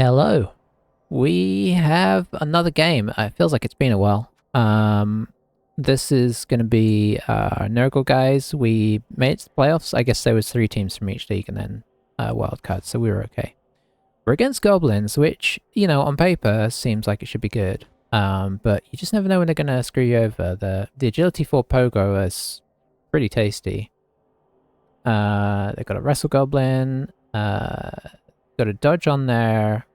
Hello. We have another game. It feels like it's been a while. This is going to be Nurgle guys. We made it to the playoffs. I guess there was 3 teams from each league and then wildcards, so we were okay. We're against Goblins, which, you know, on paper seems like it should be good. But you just never know when they're going to screw you over. The agility for Pogo is pretty tasty. They've got a Wrestle Goblin, got a dodge on their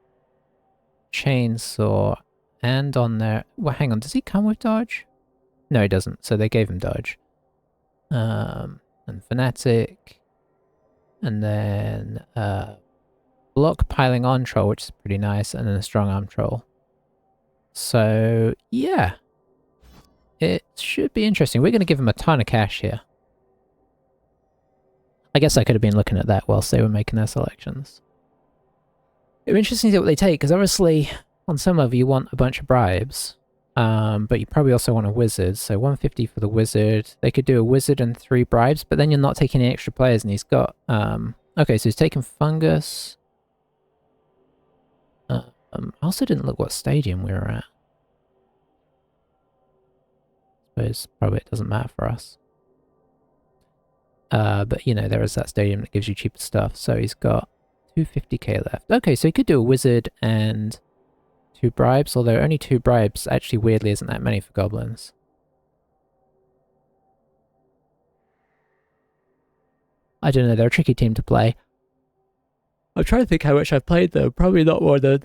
chainsaw, and on their... Well, hang on, does he come with dodge? No, he doesn't, so they gave him dodge. And Fanatic, and then block piling on troll, which is pretty nice, and then a strong arm troll. So, yeah. It should be interesting. We're going to give him a ton of cash here. I guess I could have been looking at that whilst they were making their selections. It'd be interesting to see what they take, because obviously, on some level, you want a bunch of bribes. But you probably also want a wizard, so 150 for the wizard. They could do a wizard and 3 bribes, but then you're not taking any extra players, and he's got... okay, so he's taking Fungus. I also didn't look what stadium we were at. I suppose probably it doesn't matter for us. But, you know, there is that stadium that gives you cheaper stuff, so he's got 250k left. Okay, so he could do a wizard and 2 bribes, although only 2 bribes actually weirdly isn't that many for goblins. I don't know, they're a tricky team to play. I'm trying to think how much I've played though, probably not more than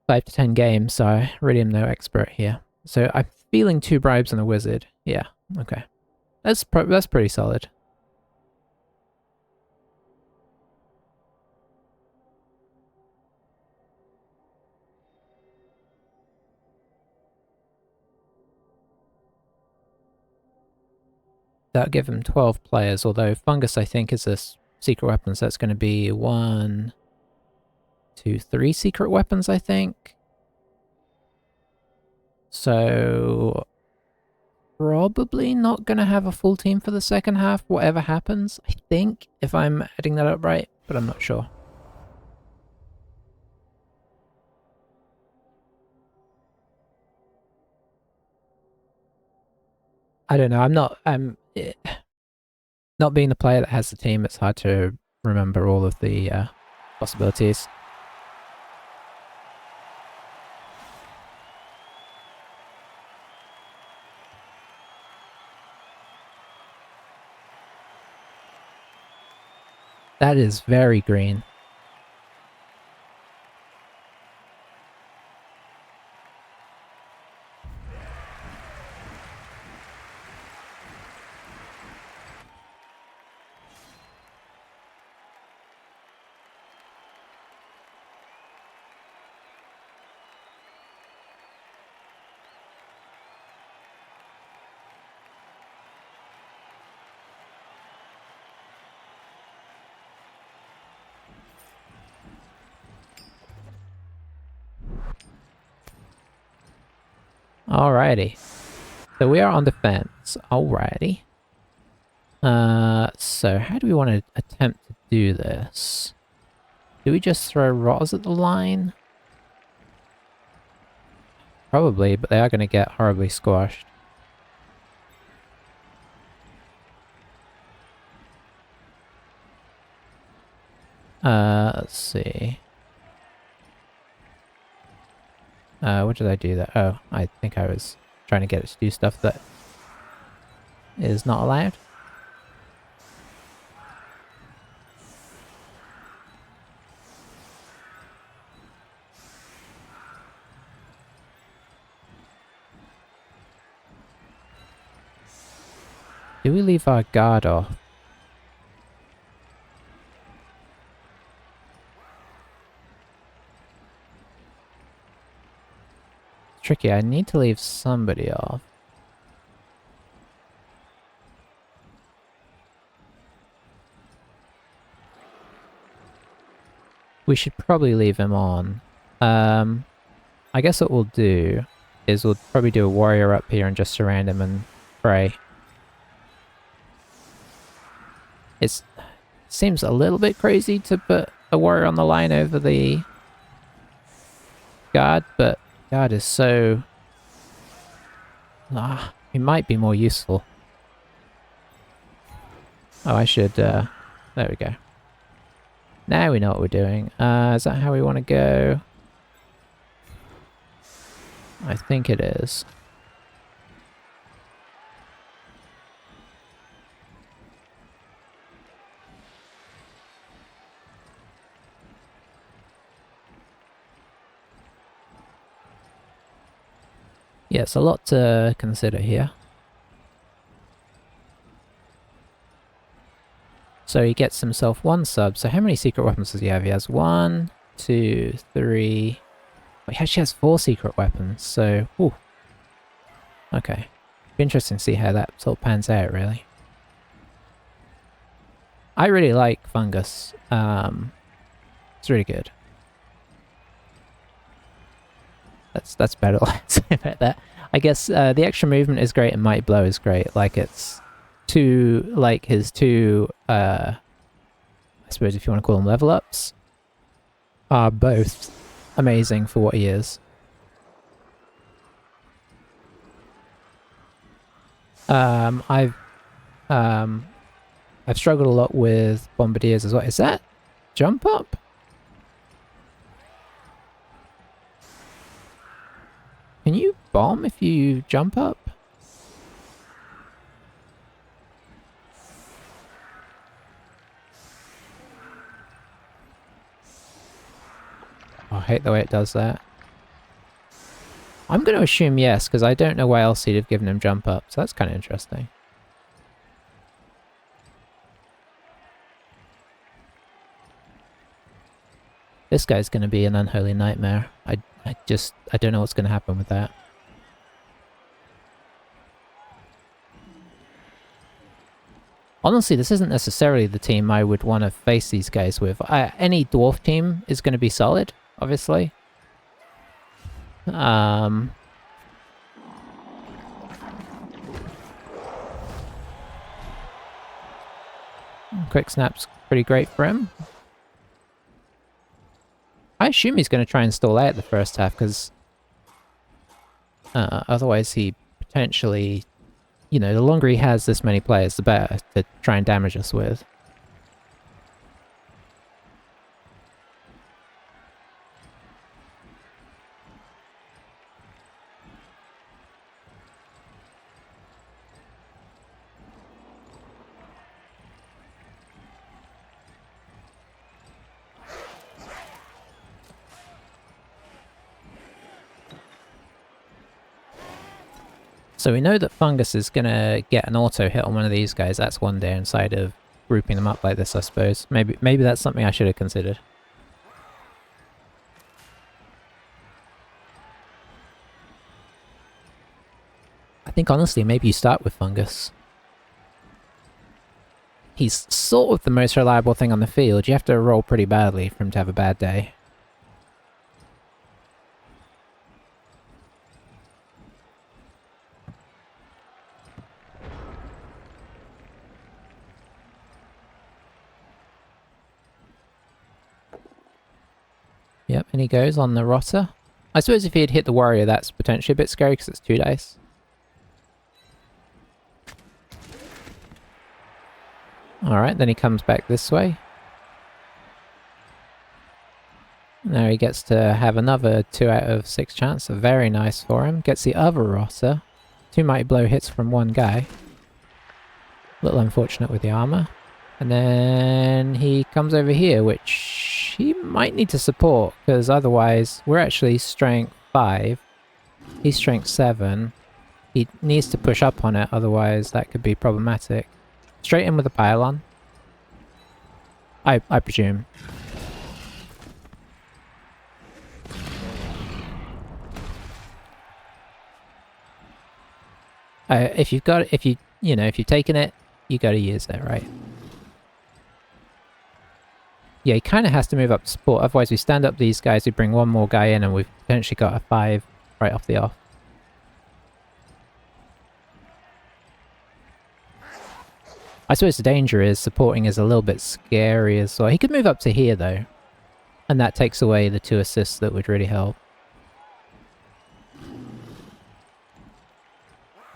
5 to 10 games, so I really am no expert here. So I'm feeling 2 bribes and a wizard. Yeah, okay. That's pretty solid. That'll give him 12 players, although Fungus I think is a secret weapon, so that's going to be 1, 2, 3 secret weapons I think. So probably not going to have a full team for the second half, whatever happens, I think, if I'm adding that up right, but I'm not sure. I don't know, I'm not being the player that has the team, it's hard to remember all of the possibilities. That is very green. Alrighty. So we are on defense. Alrighty. So how do we want to attempt to do this? Do we just throw rotters at the line? Probably, but they are going to get horribly squashed. Let's see. What did I do there? Oh, I think I was trying to get it to do stuff that is not allowed. Do we leave our guard off? Tricky, I need to leave somebody off. We should probably leave him on. I guess what we'll do is we'll probably do a warrior up here and just surround him and pray. It seems a little bit crazy to put a warrior on the line over the guard, but guard is so... he might be more useful. Oh, I should, there we go. Now we know what we're doing. Is that how we want to go? I think it is. Yes, a lot to consider here. So he gets himself 1 sub. So how many secret weapons does he have? He has 1, 2, 3... He actually has 4 secret weapons, so... Ooh. Okay. Be interesting to see how that sort of pans out, really. I really like Fungus. It's really good. That's about all I have to say about that. I guess the extra movement is great and Mighty Blow is great. Like it's his two I suppose if you want to call them level ups are both amazing for what he is. I've struggled a lot with Bombardiers as well. Is that jump up? Can you bomb if you jump up? Oh, I hate the way it does that. I'm going to assume yes, because I don't know why else he'd have given him jump up, so that's kind of interesting. This guy's going to be an unholy nightmare. I don't know what's going to happen with that. Honestly, this isn't necessarily the team I would want to face these guys with. Any dwarf team is going to be solid, obviously. Quick Snap's pretty great for him. I assume he's going to try and stall out the first half, because otherwise he potentially, you know, the longer he has this many players, the better to try and damage us with. So we know that Fungus is going to get an auto hit on one of these guys. That's one downside of grouping them up like this, I suppose. Maybe that's something I should have considered. I think honestly, maybe you start with Fungus. He's sort of the most reliable thing on the field. You have to roll pretty badly for him to have a bad day. Yep, and he goes on the rotter. I suppose if he had hit the warrior, that's potentially a bit scary because it's 2 dice. Alright, then he comes back this way. Now he gets to have another 2 out of 6 chance, so very nice for him. Gets the other rotter. 2 Mighty Blow hits from one guy. A little unfortunate with the armor. And then he comes over here, which he might need to support, because otherwise we're actually strength 5. He's strength 7. He needs to push up on it, otherwise that could be problematic. Straight in with a pylon. I presume. If you've taken it, you got to use it, right? Yeah, he kind of has to move up to support, otherwise we stand up these guys, we bring one more guy in, and we've potentially got a 5 right off the off. I suppose the danger is supporting is a little bit scary as well. He could move up to here though, and that takes away the 2 assists that would really help.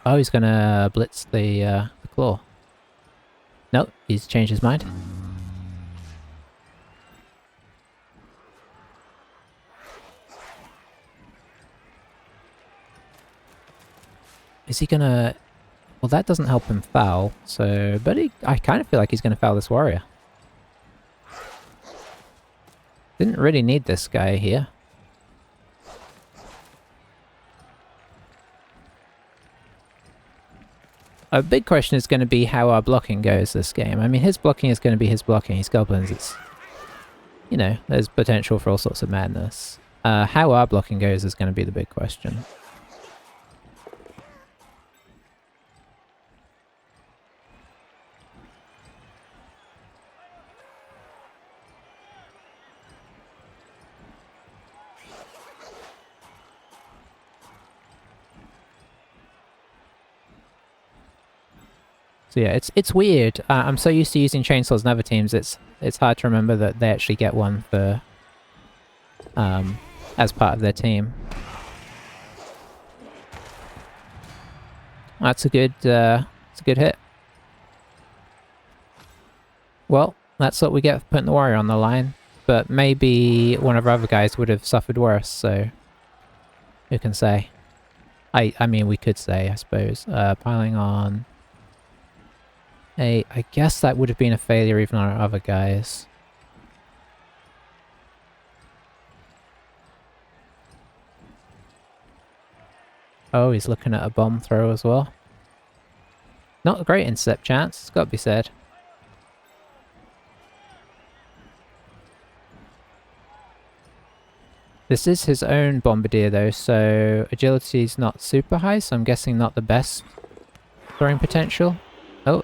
Oh, he's gonna blitz the claw. Nope, he's changed his mind. Is he gonna... Well, that doesn't help him foul, so... But I kind of feel like he's gonna foul this warrior. Didn't really need this guy here. A big question is going to be how our blocking goes this game. I mean, his blocking is going to be his blocking. He's Goblins. It's, you know, there's potential for all sorts of madness. How our blocking goes is going to be the big question. So yeah, it's weird. I'm so used to using chainsaws in other teams. It's hard to remember that they actually get one for as part of their team. That's a good hit. Well, that's what we get for putting the warrior on the line. But maybe one of our other guys would have suffered worse. So who can say? I mean, we could say, I suppose. Piling on. I guess that would have been a failure even on our other guys. Oh, he's looking at a bomb throw as well. Not a great intercept chance, it's got to be said. This is his own bombardier though, so agility's not super high, so I'm guessing not the best throwing potential. Oh.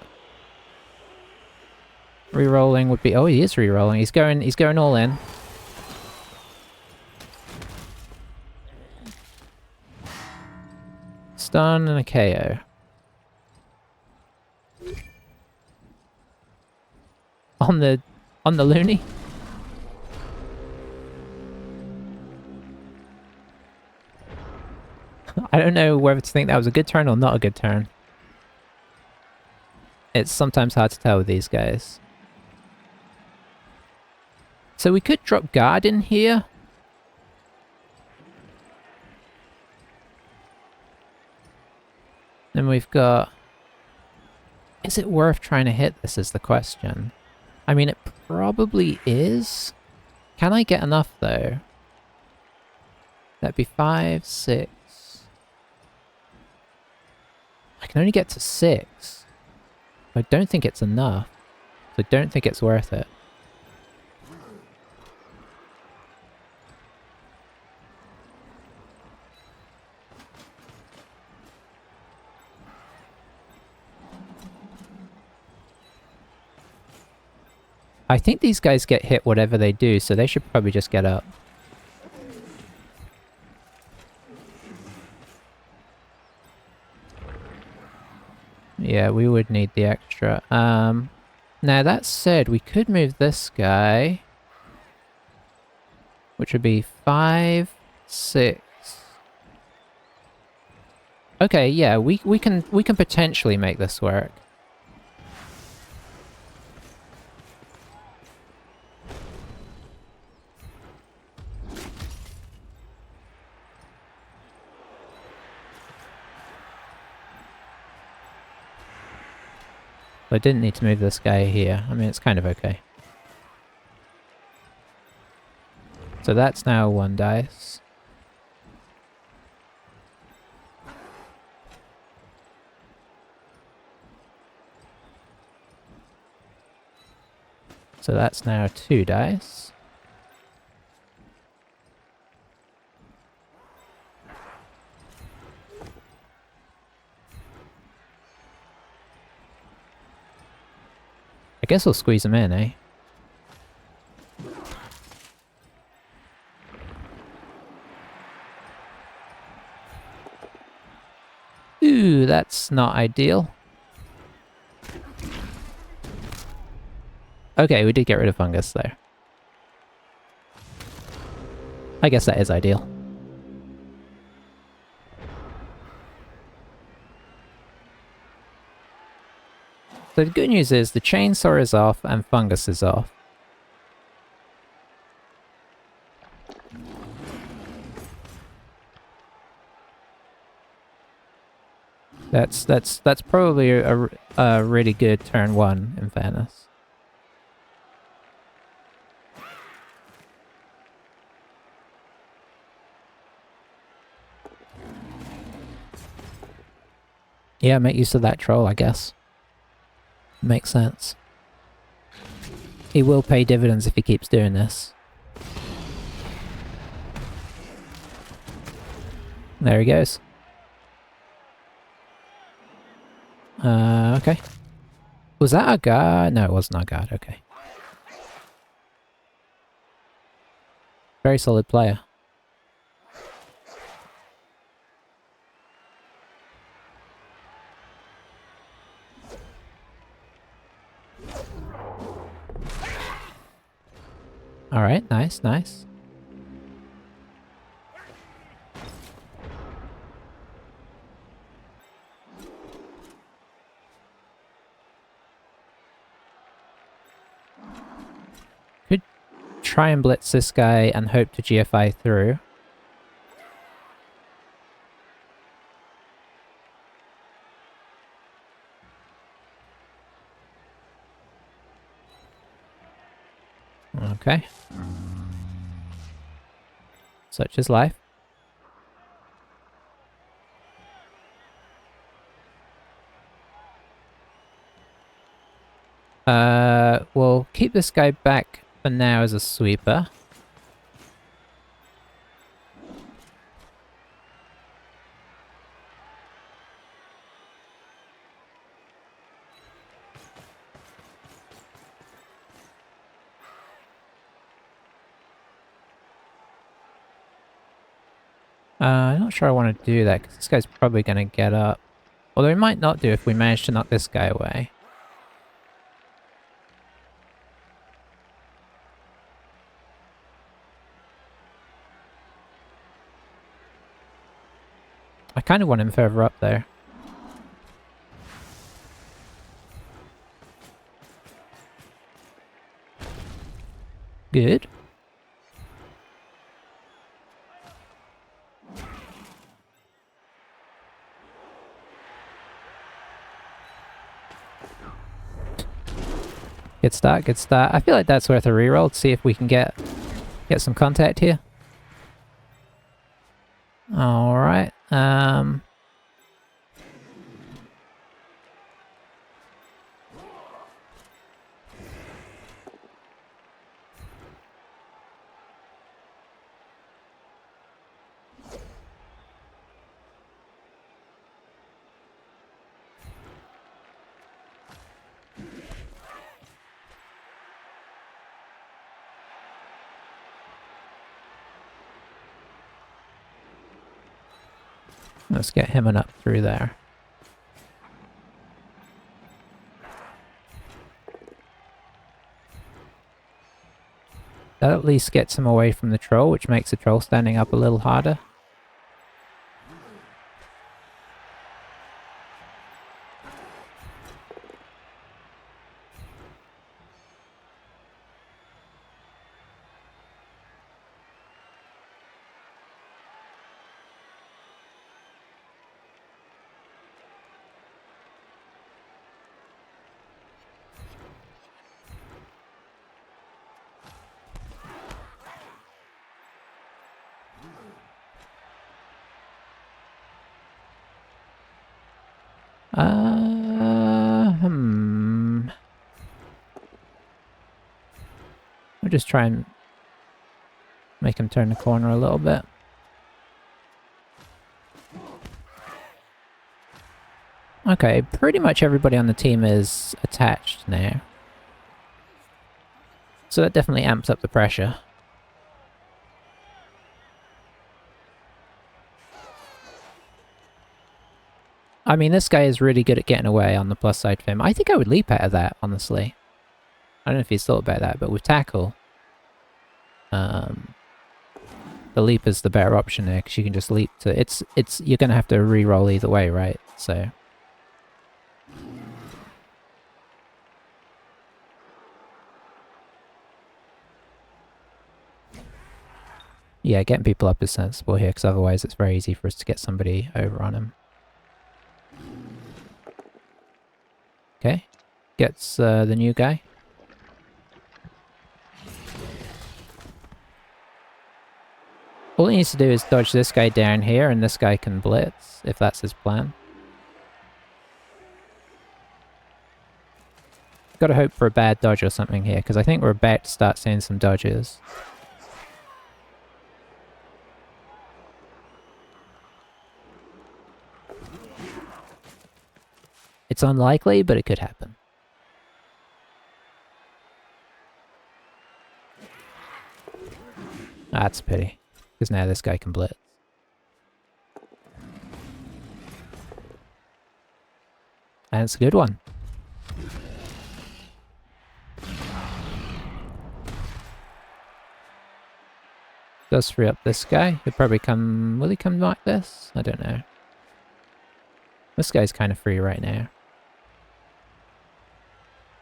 Rerolling would be... Oh, he is rerolling. He's going all in. Stun and a KO. On the loony? I don't know whether to think that was a good turn or not a good turn. It's sometimes hard to tell with these guys. So we could drop guard in here. Then we've got... Is it worth trying to hit this is the question. I mean, it probably is. Can I get enough though? That'd be 5, 6. I can only get to 6. I don't think it's enough. So I don't think it's worth it. I think these guys get hit whatever they do, so they should probably just get up. Yeah, we would need the extra. Now that said, we could move this guy, which would be 5, 6. Okay, yeah, we can potentially make this work. I didn't need to move this guy here. I mean, it's kind of okay. So that's now 1 dice. So that's now 2 dice. I guess we'll squeeze them in, eh? Ooh, that's not ideal. Okay, we did get rid of fungus there. I guess that is ideal. So the good news is the chainsaw is off and fungus is off. That's probably a really good turn 1 in fairness. Yeah, make use of that troll, I guess. Makes sense. He will pay dividends if he keeps doing this. There he goes. Okay. Was that a guard? No, it wasn't a guard, okay. Very solid player. Alright, nice, nice. Could try and blitz this guy and hope to GFI through. Okay. Such is life. We'll keep this guy back for now as a sweeper. I'm not sure I want to do that, because this guy's probably going to get up. Although he might not do if we manage to knock this guy away. I kind of want him further up there. Good. Good start, good start. I feel like that's worth a reroll to see if we can get some contact here. Alright, let's get him and up through there. That at least gets him away from the troll, which makes the troll standing up a little harder. We'll just try and make him turn the corner a little bit. Okay, pretty much everybody on the team is attached now. So that definitely amps up the pressure. I mean, this guy is really good at getting away on the plus side for him. I think I would leap out of that, honestly. I don't know if he's thought about that, but with tackle, the leap is the better option there, because you can just leap to... You're going to have to re-roll either way, right? So... Yeah, getting people up is sensible here, because otherwise it's very easy for us to get somebody over on him. Okay. Gets the new guy. All he needs to do is dodge this guy down here, and this guy can blitz, if that's his plan. Gotta hope for a bad dodge or something here, because I think we're about to start seeing some dodges. It's unlikely, but it could happen. That's a pity, because now this guy can blitz. And it's a good one. Does free up this guy. He'll probably come... Will he come like this? I don't know. This guy's kind of free right now.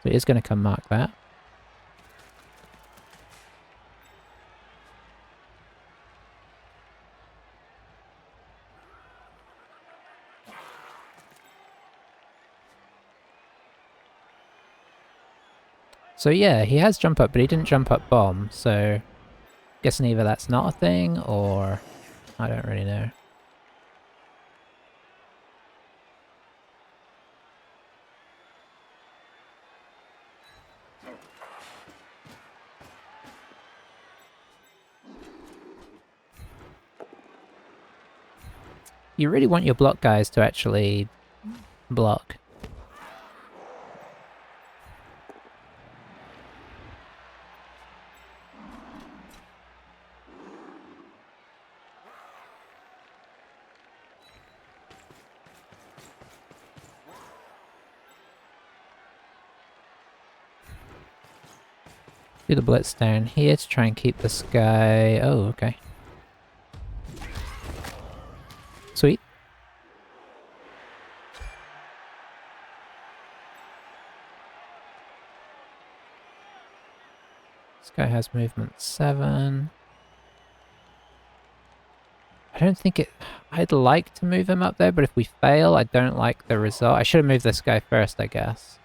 So he is going to come mark that. So yeah, he has jump up, but he didn't jump up bomb, so... Guessing either that's not a thing, or... I don't really know. You really want your block guys to actually block. Do the blitz down here to try and keep this guy... Oh, okay. Sweet. This guy has movement 7. I don't think it... I'd like to move him up there, but if we fail, I don't like the result. I should have moved this guy first, I guess.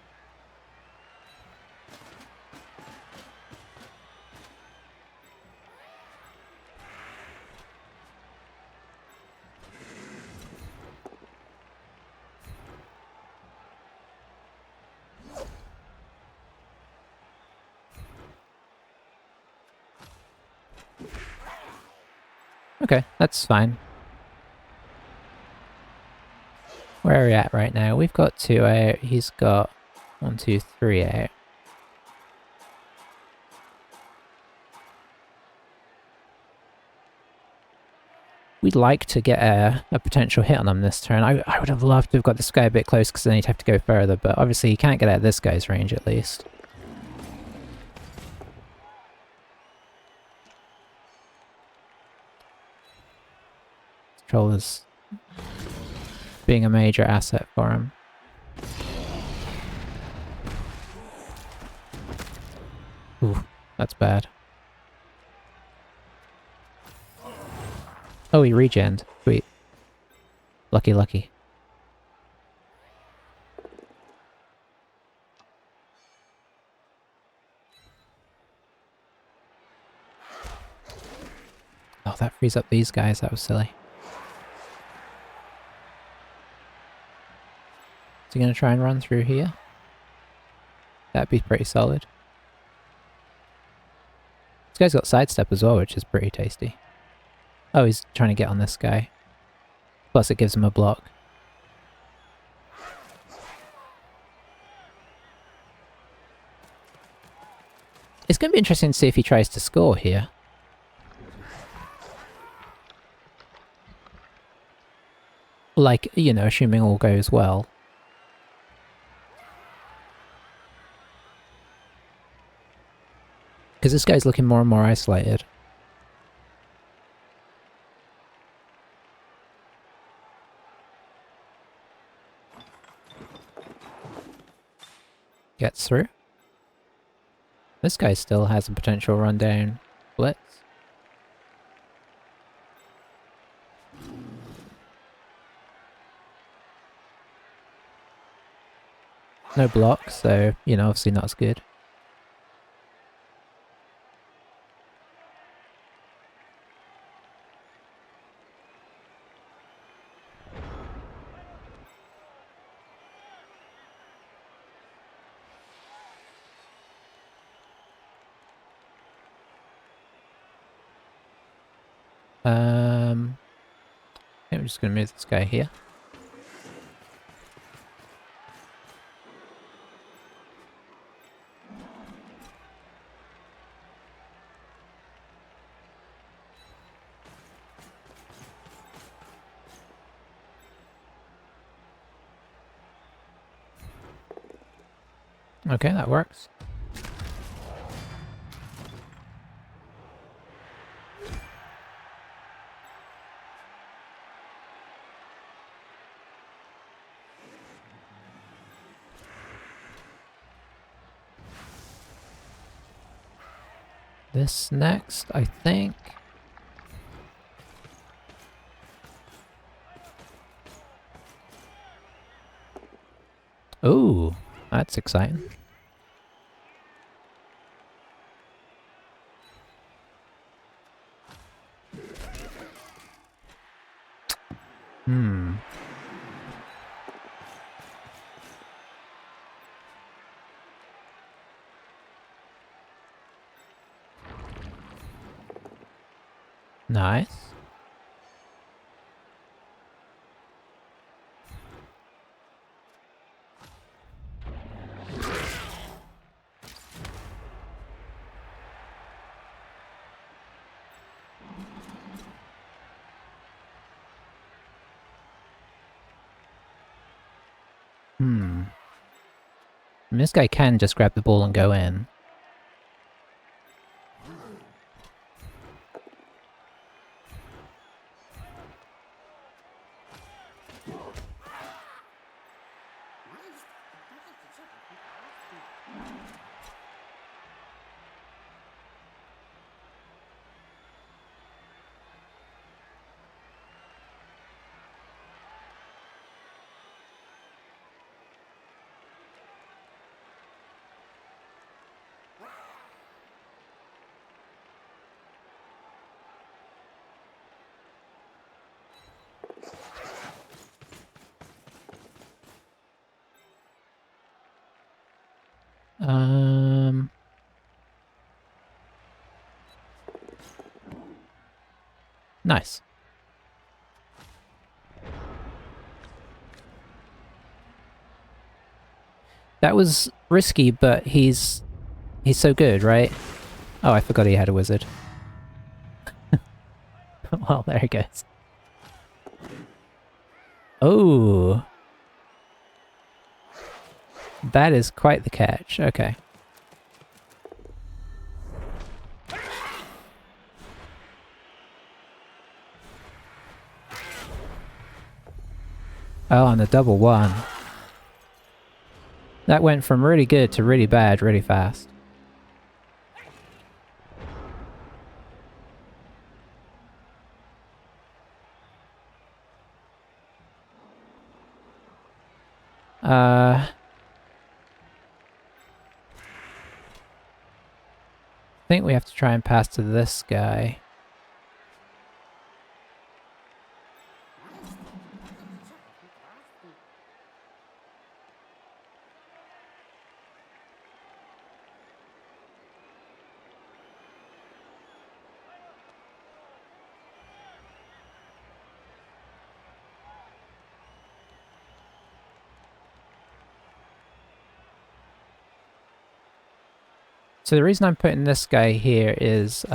Okay, that's fine. Where are we at right now? We've got 2 out. He's got 1, 2, 3 out. We'd like to get a potential hit on him this turn. I would have loved to have got this guy a bit close because then he'd have to go further, but obviously he can't get out of this guy's range at least. Controller's being a major asset for him. Ooh, that's bad. Oh, he regened. Sweet. Lucky, lucky. Oh, that frees up these guys. That was silly. Is he going to try and run through here? That'd be pretty solid. This guy's got sidestep as well, which is pretty tasty. Oh, he's trying to get on this guy. Plus it gives him a block. It's going to be interesting to see if he tries to score here. Like, you know, assuming all goes well. Because this guy's looking more and more isolated. Gets through. This guy still has a potential run down blitz. No blocks, so, you know, obviously not as good. I think we're just gonna move this guy here. Okay, that works. This next, I think. Ooh, that's exciting. Hmm. Nice. Hmm. I mean, this guy can just grab the ball and go in. Um, nice. That was risky, but he's so good, right? Oh, I forgot he had a wizard. Well, there he goes. Oh, that is quite the catch. Okay. Oh, and the double one. That went from really good to really bad really fast. I think we have to try and pass to this guy. So the reason I'm putting this guy here is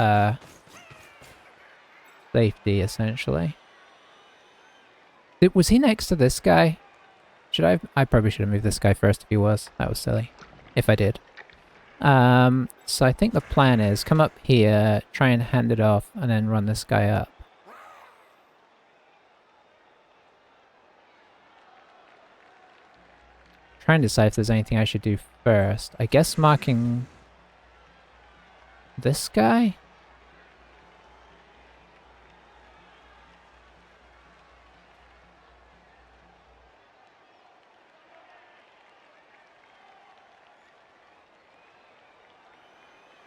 safety, essentially. Was he next to this guy? I probably should have moved this guy first if he was. That was silly. If I did. So I think the plan is come up here, try and hand it off, and then run this guy up. Try and decide if there's anything I should do first. I guess marking this guy?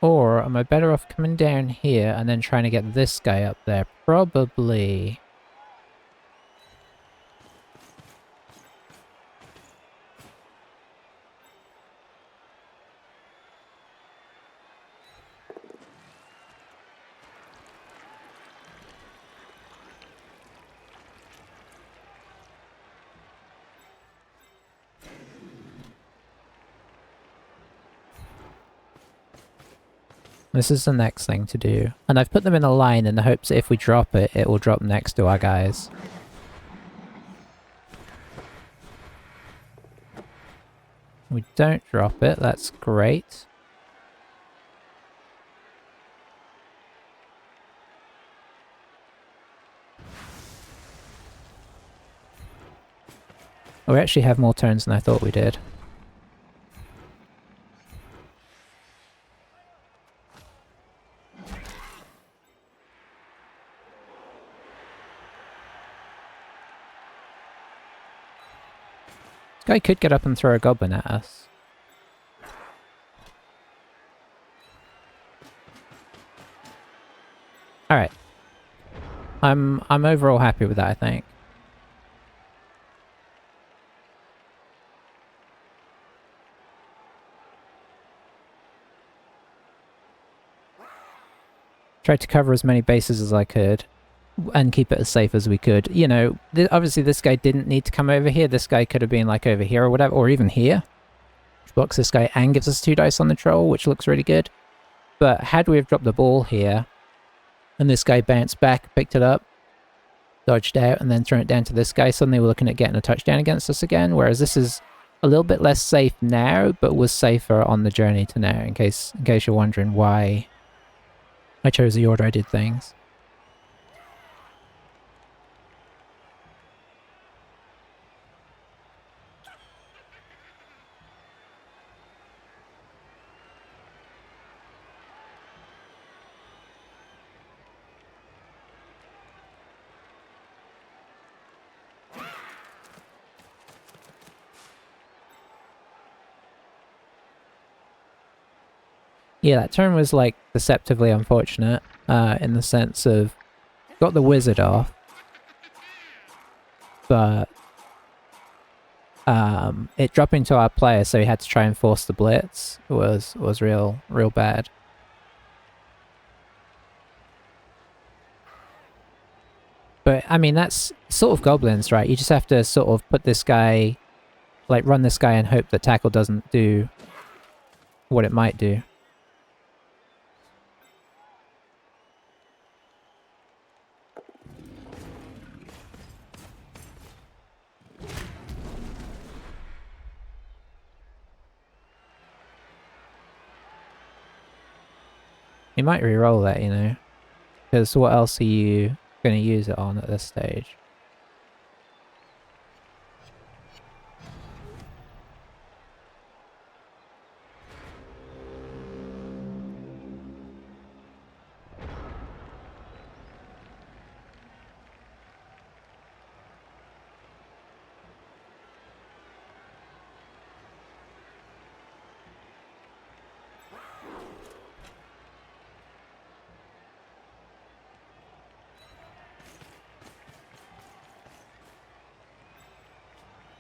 Or am I better off coming down here and then trying to get this guy up there? Probably. This is the next thing to do. And I've put them in a line in the hopes that if we drop it, it will drop next to our guys. We don't drop it, that's great. Oh, we actually have more turns than I thought we did. This guy could get up and throw a goblin at us. Alright. I'm overall happy with that, I think. Tried to cover as many bases as I could and keep it as safe as we could. You know, obviously this guy didn't need to come over here. This guy could have been like over here or whatever, or even here. Which blocks this guy and gives us 2 dice on the troll, which looks really good. But had we have dropped the ball here, and this guy bounced back, picked it up, dodged out, and then thrown it down to this guy, suddenly we're looking at getting a touchdown against us again, whereas this is a little bit less safe now, but was safer on the journey to now, in case you're wondering why I chose the order I did things. Yeah, that turn was like deceptively unfortunate, in the sense of got the wizard off, but it dropping to our player, so he had to try and force the blitz was real bad. But I mean, that's sort of goblins, right? You just have to sort of put this guy, like run this guy and hope that tackle doesn't do what it might do. You might re-roll that, you know, because what else are you going to use it on at this stage?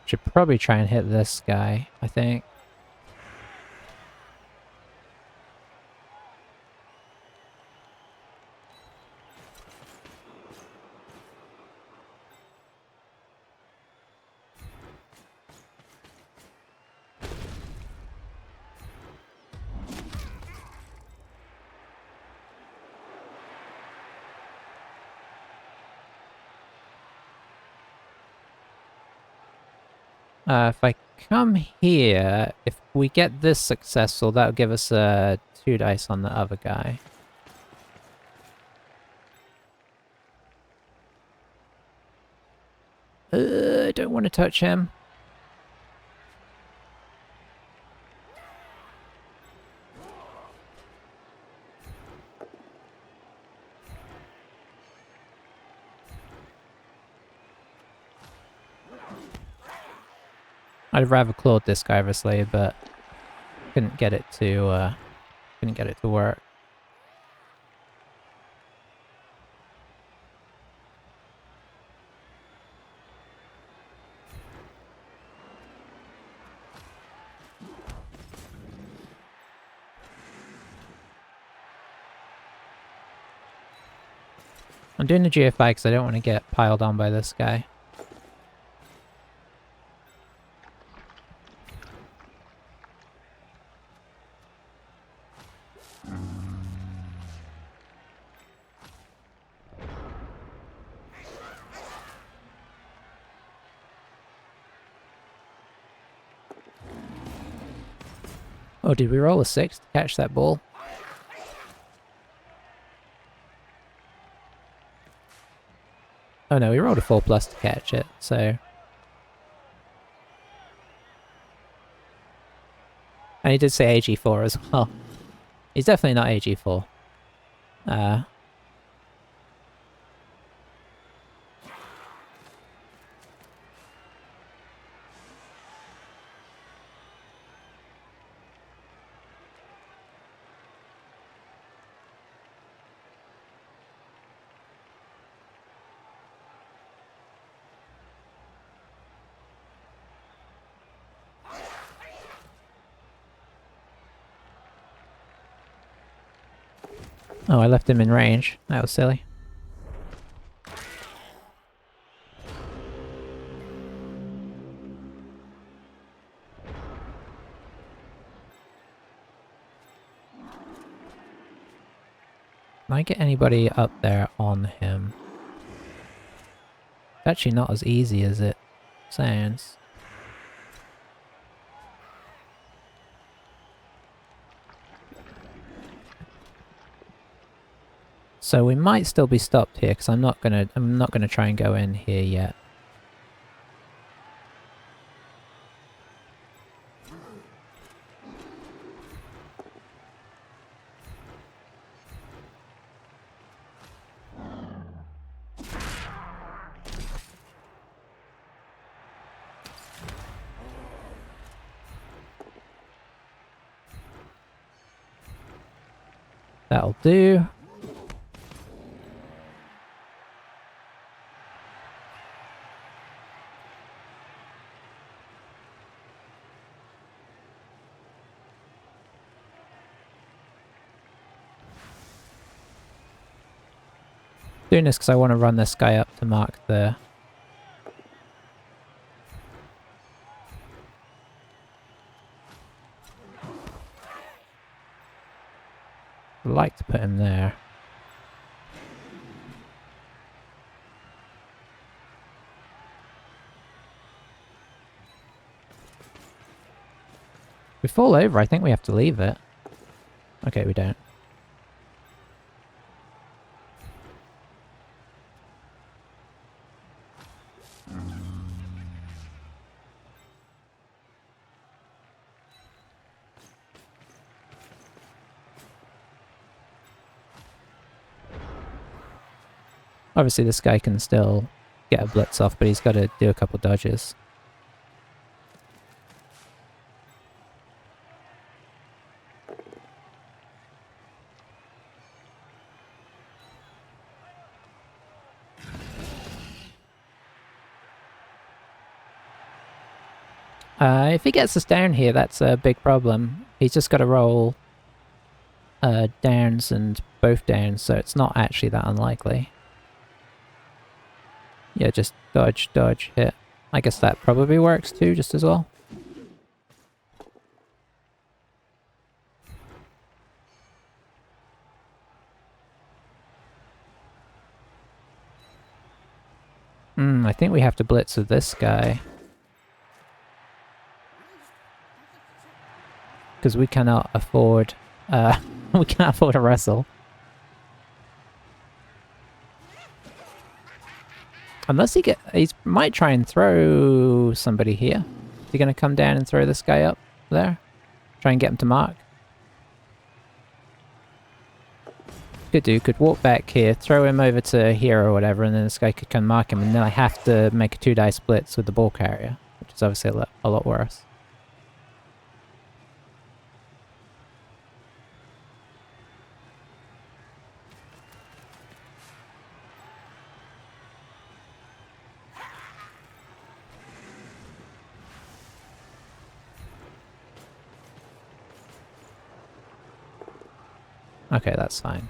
Should probably try and hit this guy, I think. If I come here, if we get this successful, that'll give us 2 dice on the other guy. I don't want to touch him. I'd rather clawed this guy, obviously, but couldn't get it to Couldn't get it to work. I'm doing the GFI because I don't want to get piled on by this guy. Oh, did we roll a 6 to catch that ball? Oh no, we rolled a 4+ to catch it, so... And he did say AG4 as well. He's definitely not AG4. Oh, I left him in range. That was silly. Can I get anybody up there on him? It's actually not as easy as it sounds. So we might still be stopped here because I'm not gonna try and go in here yet. That'll do. Doing this because I want to run this guy up to mark the... I'd like to put him there. If we fall over, I think we have to leave it. Okay, we don't. Obviously this guy can still get a blitz off, but he's got to do a couple dodges. If he gets us down here, that's a big problem. He's just got to roll downs and both downs, so it's not actually that unlikely. Yeah, just dodge, dodge, hit. I guess that probably works too, just as well. I think we have to blitz with this guy. Because we cannot afford... we can't afford a wrestle. Unless he might try and throw somebody here. Is he going to come down and throw this guy up there? Try and get him to mark? Could walk back here, throw him over to here or whatever, and then this guy could come mark him, and then I have to make a 2-die splits with the ball carrier, which is obviously a lot worse. Okay, that's fine.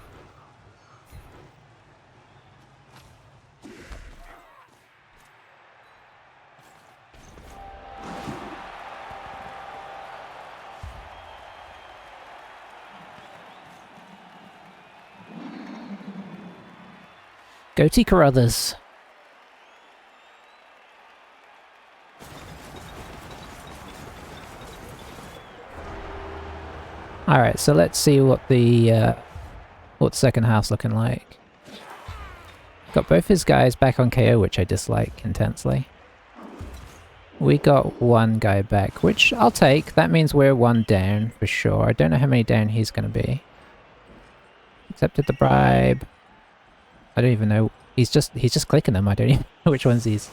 Go Tiki Carruthers. Alright, so let's see what the second half's looking like. Got both his guys back on KO, which I dislike intensely. We got one guy back, which I'll take. That means we're one down for sure. I don't know how many down he's going to be. Accepted the bribe. I don't even know. He's just clicking them. I don't even know which ones he's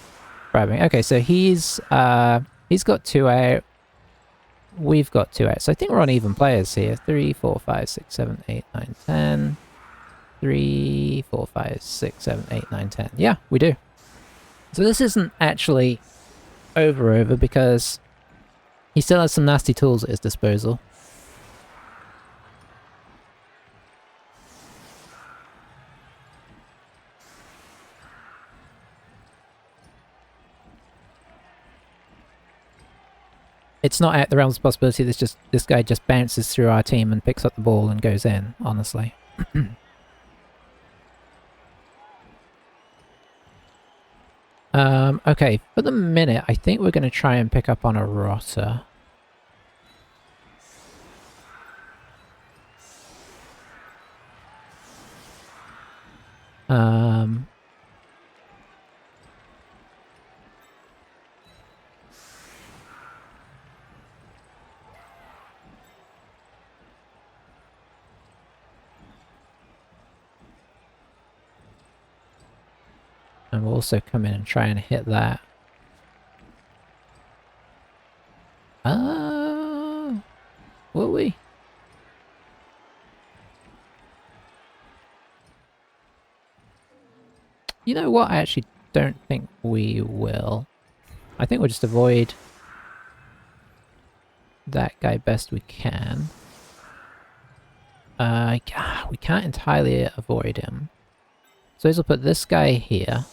bribing. Okay, so he's got 2 out. We've got 2 out. So I think we're on even players here. 3, 4, 5, 6, 7, 8, 9, 10. 3, 4, 5, 6, 7, 8, 9, 10. Yeah, we do. So this isn't actually over because he still has some nasty tools at his disposal. It's not out the realms of possibility. This guy just bounces through our team and picks up the ball and goes in, honestly. Okay, for the minute, I think we're going to try and pick up on a rotter. And we'll also come in and try and hit that. Will we? You know what? I actually don't think we will. I think we'll just avoid that guy best we can. We can't entirely avoid him. So we'll put this guy here.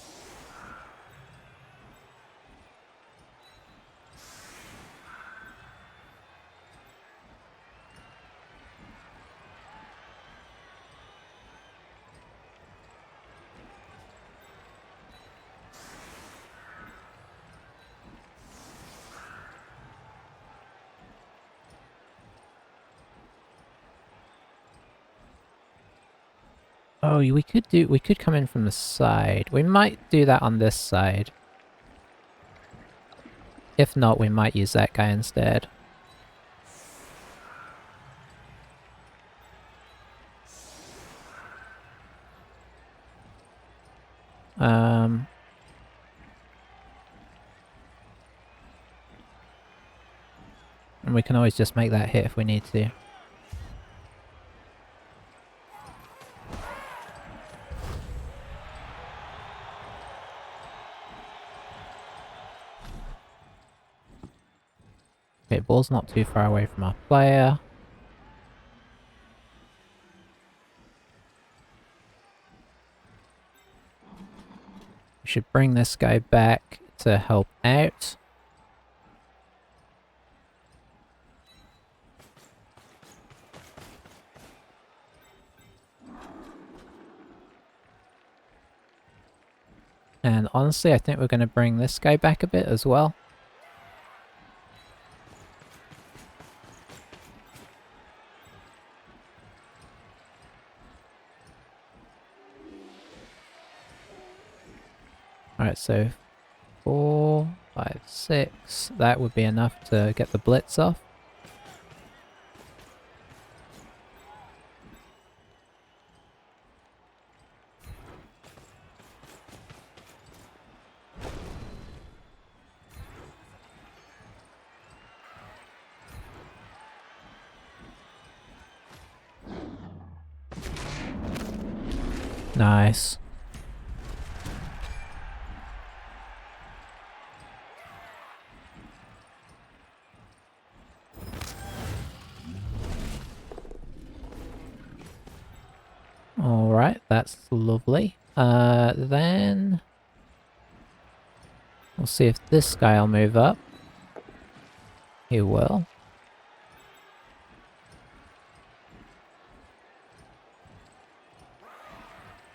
Oh, we could come in from the side. We might do that on this side. If not, we might use that guy instead. And we can always just make that hit if we need to. Okay, ball's not too far away from our player. We should bring this guy back to help out. And honestly, I think we're going to bring this guy back a bit as well. Alright, so 4, 5, 6. That would be enough to get the blitz off. Nice. That's lovely. Then we'll see if this guy will move up. He will.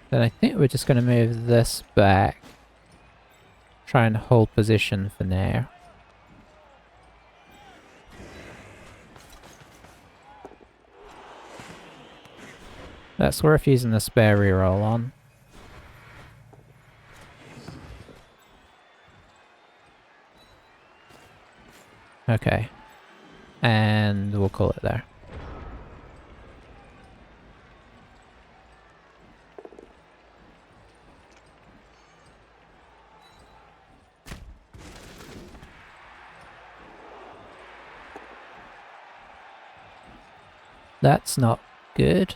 Then I think we're just going to move this back. Try and hold position for now. That's worth using the spare reroll on. Okay. And we'll call it there. That's not good.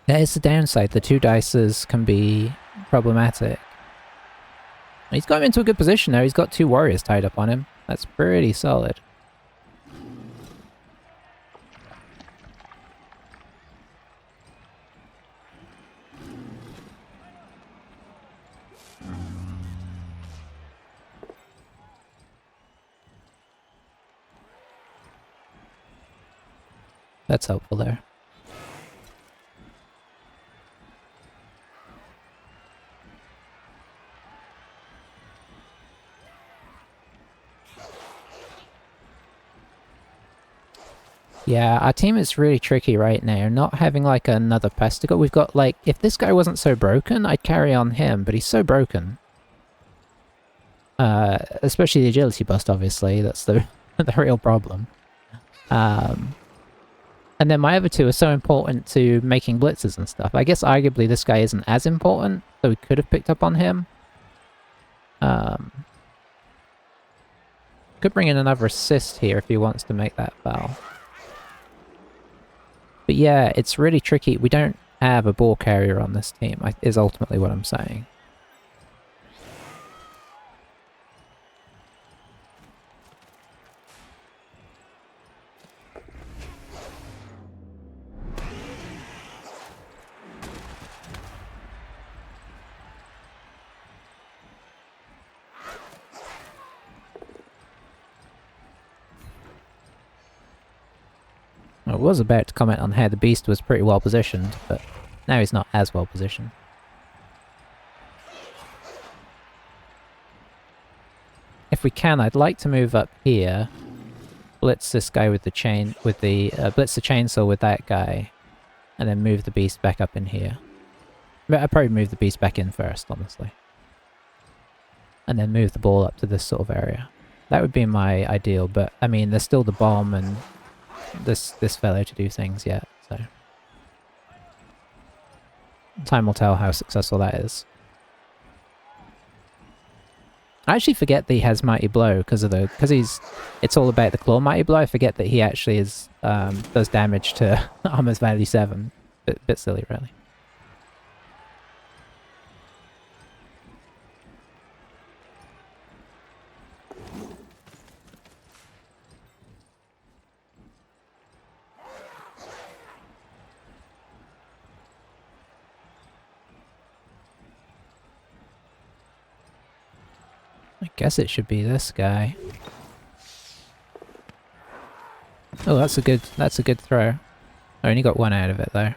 That is the downside. The 2 dices can be problematic. He's got him into a good position now. He's got 2 warriors tied up on him. That's pretty solid. That's helpful there. Yeah, our team is really tricky right now. Not having like another pesticle. We've got like, if this guy wasn't so broken, I'd carry on him, but he's so broken. Especially the agility bust, obviously. That's the the real problem. And then my other 2 are so important to making blitzes and stuff. I guess arguably this guy isn't as important, so we could have picked up on him. Could bring in another assist here if he wants to make that foul. But yeah, it's really tricky. We don't have a ball carrier on this team, is ultimately what I'm saying. I was about to comment on how the beast was pretty well positioned, but now he's not as well positioned. If we can, I'd like to move up here, blitz this guy with the chain, with the blitz the chainsaw with that guy, and then move the beast back up in here. But I'd probably move the beast back in first, honestly, and then move the ball up to this sort of area. That would be my ideal, but I mean, there's still the bomb and this fellow to do things yet, so time will tell how successful that is. I actually forget that he has Mighty Blow because it's all about the claw Mighty Blow. I forget that he actually is does damage to armor's value 7. Bit silly, really. I guess it should be this guy. Oh, that's a good throw. I only got 1 out of it though.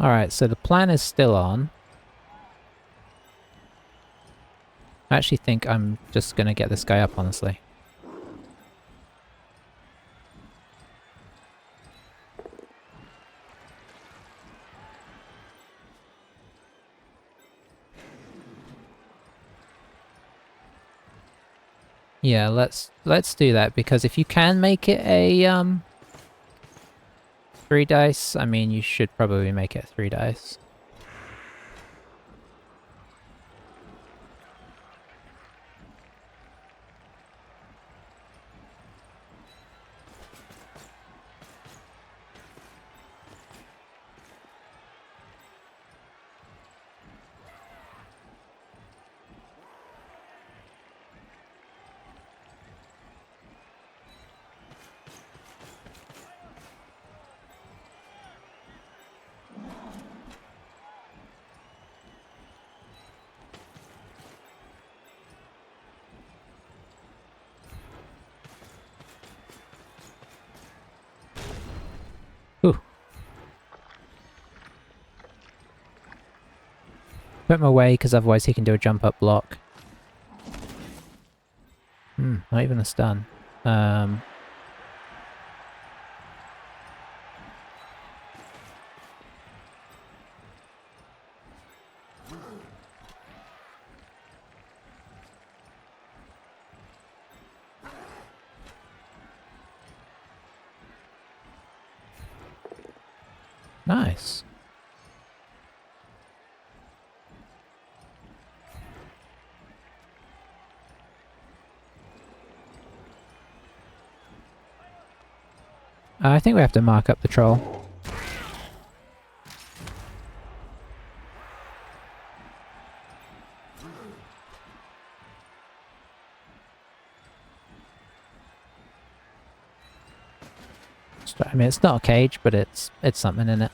Alright, so the plan is still on. I actually think I'm just gonna get this guy up, honestly. Yeah, let's do that, because if you can make it a 3 dice, I mean, you should probably make it 3 dice. Put him away, because otherwise he can do a jump up block. Not even a stun. Nice. I think we have to mark up the troll. I mean, it's not a cage, but it's something in it.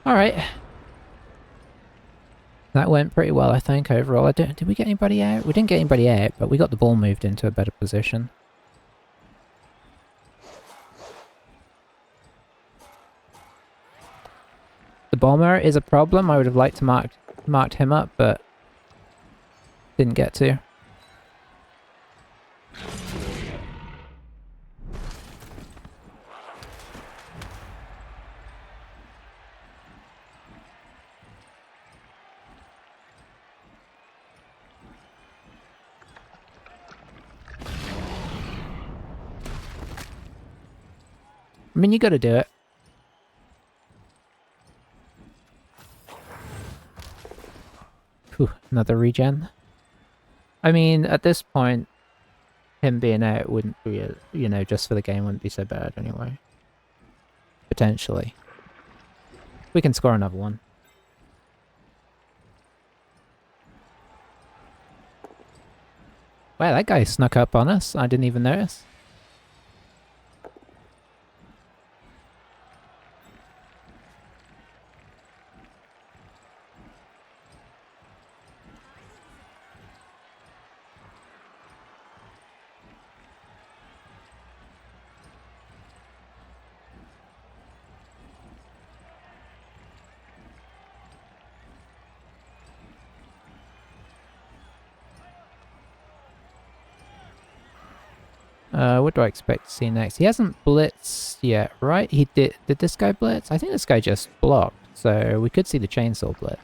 Alright. That went pretty well, I think, overall. Did we get anybody out? We didn't get anybody out, but we got the ball moved into a better position. The bomber is a problem. I would have liked to marked him up, but didn't get to. I mean, you gotta do it. Whew, another regen. I mean, at this point, him being out wouldn't be, you know, just for the game wouldn't be so bad anyway. Potentially. We can score another one. Wow, that guy snuck up on us. I didn't even notice. What do I expect to see next? He hasn't blitzed yet, right? He did. Did this guy blitz? I think this guy just blocked, so we could see the chainsaw blitz.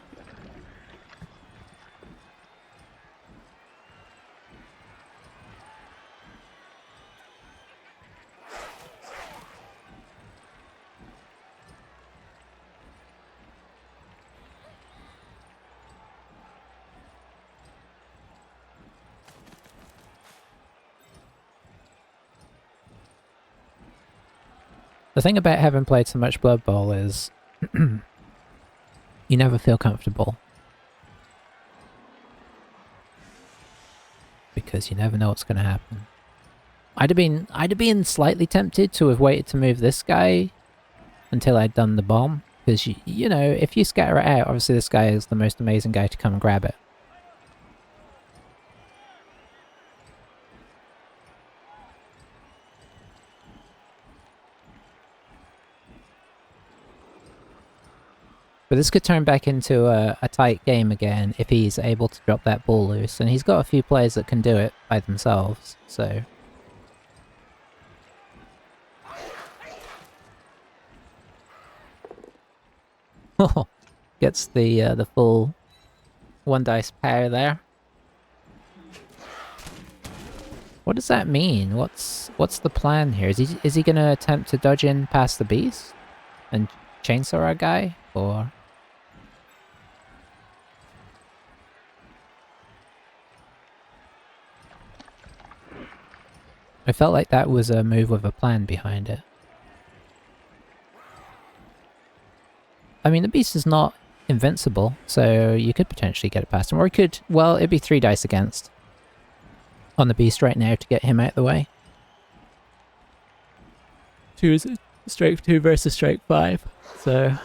The thing about having played so much Blood Bowl is you never feel comfortable. Because you never know what's going to happen. I'd have been slightly tempted to have waited to move this guy until I'd done the bomb. Because, you know, if you scatter it out, obviously this guy is the most amazing guy to come and grab it. But this could turn back into a tight game again if he's able to drop that ball loose. And he's got a few players that can do it by themselves, so... Gets the full one dice power there. What does that mean? What's the plan here? Is he gonna attempt to dodge in past the beast and chainsaw our guy, or? I felt like that was a move with a plan behind it. I mean, the beast is not invincible, so you could potentially get it past him. Or you could, well, it'd be 3 dice against on the beast right now to get him out of the way. 2 is strike 2 versus strike 5, so...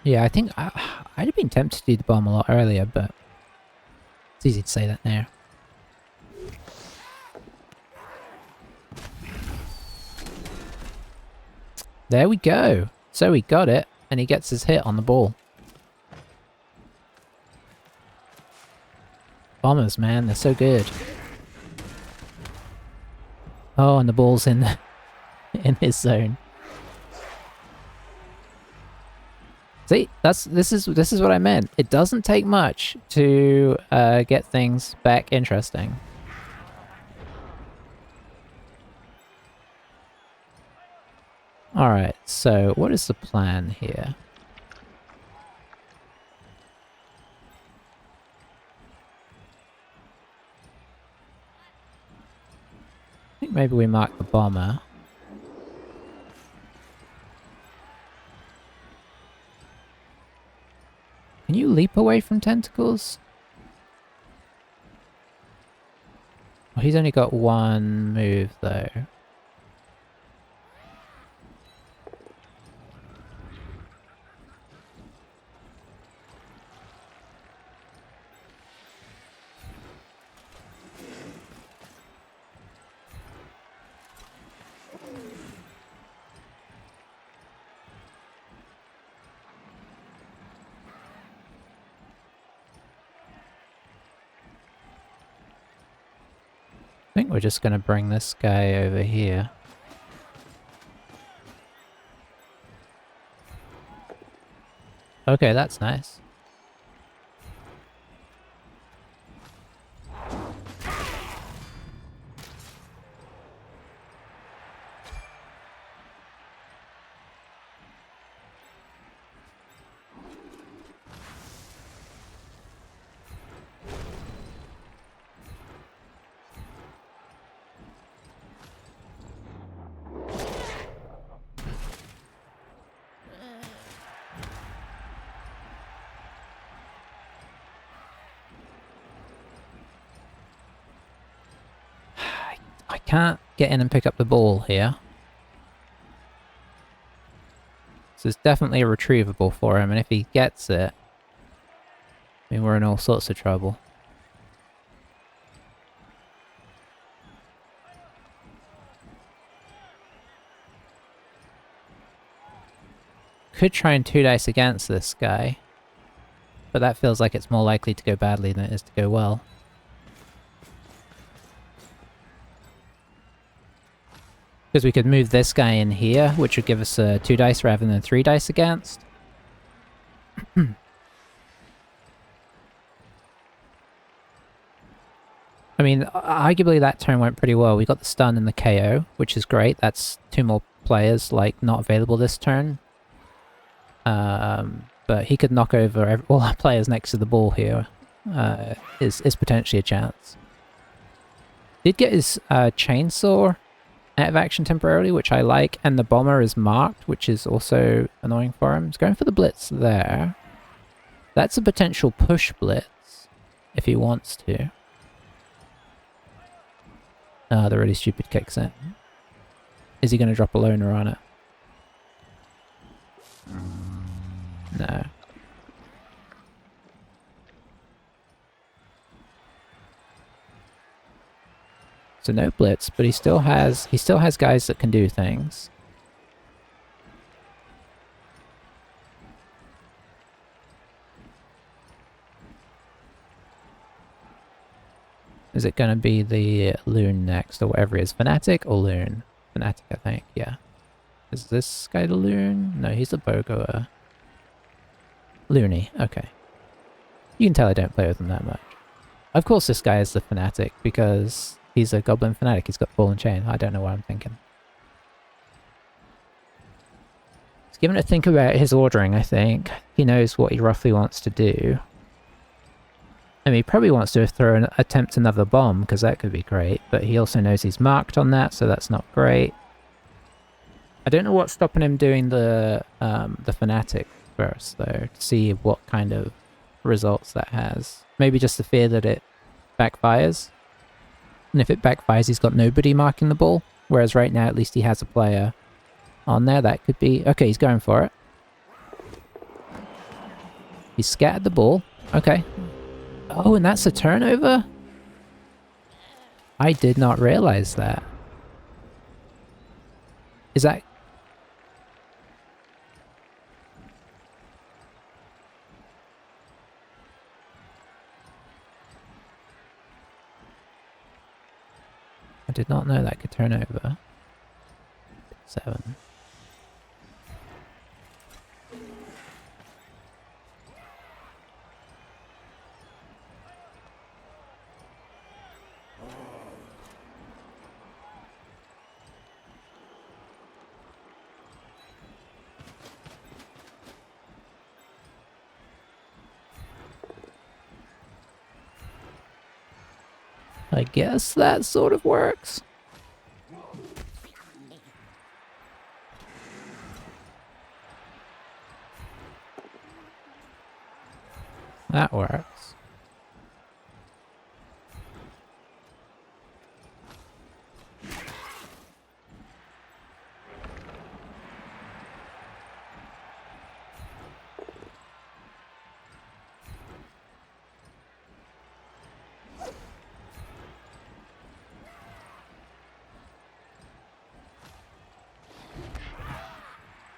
Yeah, I think I'd have been tempted to do the bomb a lot earlier, but it's easy to say that now. There we go. So he got it, and he gets his hit on the ball. Bombers, man, they're so good. Oh, and the ball's in in his zone. See, this is what I meant. It doesn't take much to get things back interesting. Alright, so what is the plan here? I think maybe we mark the bomber. Can you leap away from tentacles? Well, he's only got one move though. I think we're just going to bring this guy over here. Okay, that's nice. I can't get in and pick up the ball here. So it's definitely a retrievable for him, and if he gets it, I mean, we're in all sorts of trouble. Could try and 2-dice against this guy, but that feels like it's more likely to go badly than it is to go well. Because we could move this guy in here, which would give us a 2-dice rather than 3-dice against. I mean, arguably that turn went pretty well. We got the stun and the KO, which is great. That's 2 more players, like, not available this turn. But he could knock over all our players next to the ball here. Is potentially a chance. Did get his chainsaw out of action temporarily, which I like, and the bomber is marked, which is also annoying for him. He's going for the blitz there. That's a potential push blitz, if he wants to. The really stupid kicks in. Is he going to drop a loner on it? No. So no blitz, but he still has guys that can do things. Is it going to be the Loon next, or whatever it is? Fanatic or Loon? Fanatic, I think, yeah. Is this guy the Loon? No, he's the Bogoer. Loony, okay. You can tell I don't play with him that much. Of course this guy is the Fanatic, because he's a Goblin Fanatic. He's got Ball and Chain. I don't know what I'm thinking. He's given a think about his ordering, I think. He knows what he roughly wants to do. I mean, he probably wants to attempt another bomb, because that could be great, but he also knows he's marked on that, so that's not great. I don't know what's stopping him doing the Fanatic first, though, to see what kind of results that has. Maybe just the fear that it backfires. And if it backfires, he's got nobody marking the ball, whereas right now, at least he has a player on there. That could be... Okay, he's going for it. He's scattered the ball. Okay. Oh, and that's a turnover? I did not realize that. Is that... did not know that could turn over. 7. I guess that sort of works. That works.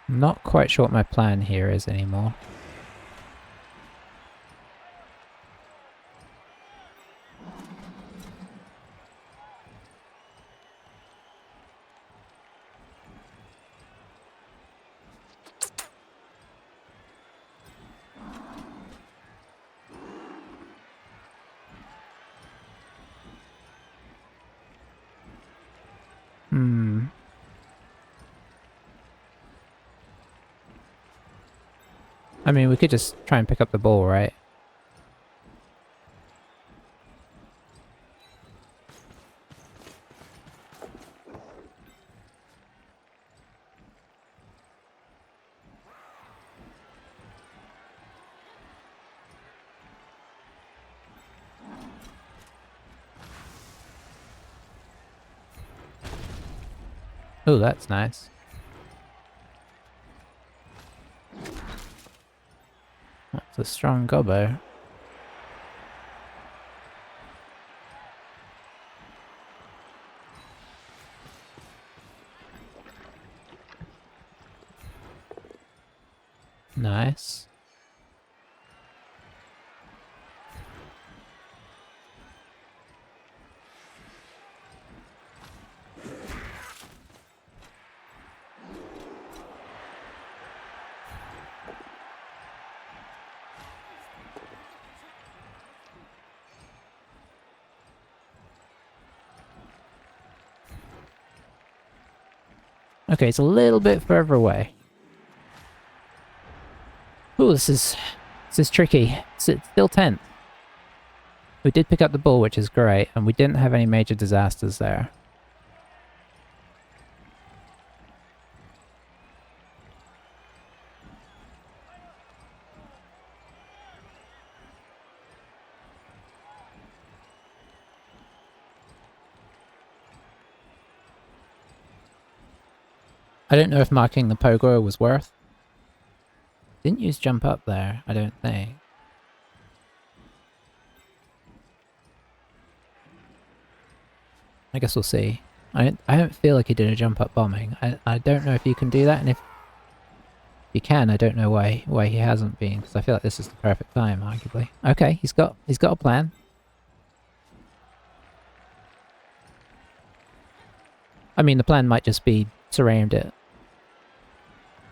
I'm not quite sure what my plan here is anymore. I mean, we could just try and pick up the ball, right? Oh, that's nice. That's a strong gobbo. Nice. Okay, it's a little bit further away. Ooh, this is tricky. It's still 10th. We did pick up the ball, which is great, and we didn't have any major disasters there. I don't know if marking the pogo was worth. Didn't use jump up there, I don't think. I guess we'll see. I don't feel like he did a jump up bombing. I don't know if you can do that, and if you can, I don't know why he hasn't been, because I feel like this is the perfect time, arguably. Okay, he's got a plan. I mean, the plan might just be surround it.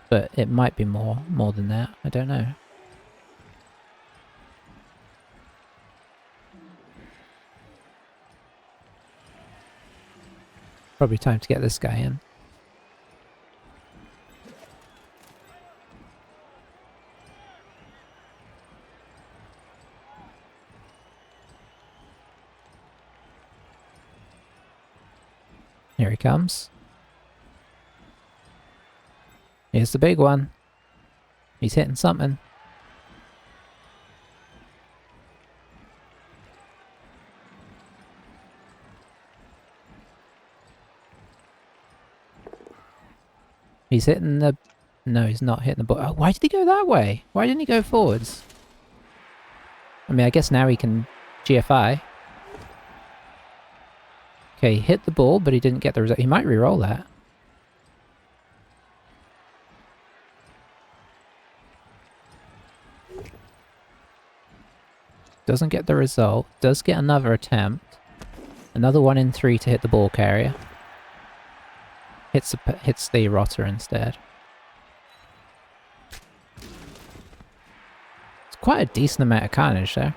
But it might be more than that. I don't know. Probably time to get this guy in. Here he comes. Here's the big one. He's hitting something. He's hitting the... No, he's not hitting the ball. Oh, why did he go that way? Why didn't he go forwards? I mean, I guess now he can GFI. Okay, he hit the ball, but he didn't get the result. He might re-roll that. Doesn't get the result. Does get another attempt. Another 1 in 3 to hit the ball carrier. Hits the rotter instead. It's quite a decent amount of carnage there.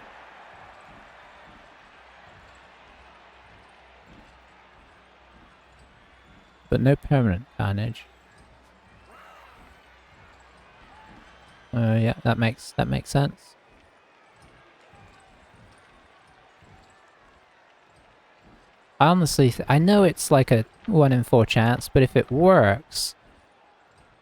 But no permanent carnage. Yeah, that makes sense. I honestly, I know it's like a 1 in 4 chance, but if it works,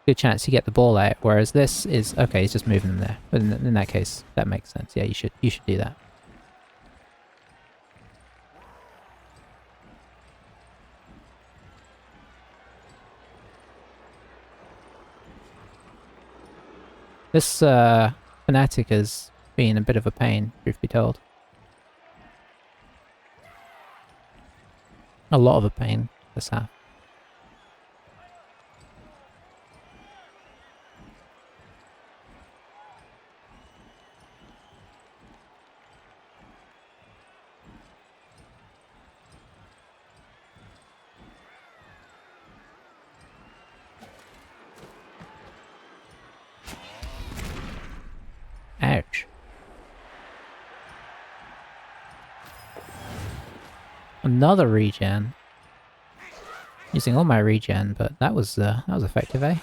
good chance you get the ball out. Whereas this is okay, he's just moving them there. But in that case, that makes sense. Yeah, you should do that. This fanatic has been a bit of a pain, truth be told. A lot of a pain this half. Ouch. Another regen. Using all my regen, but that was effective, eh?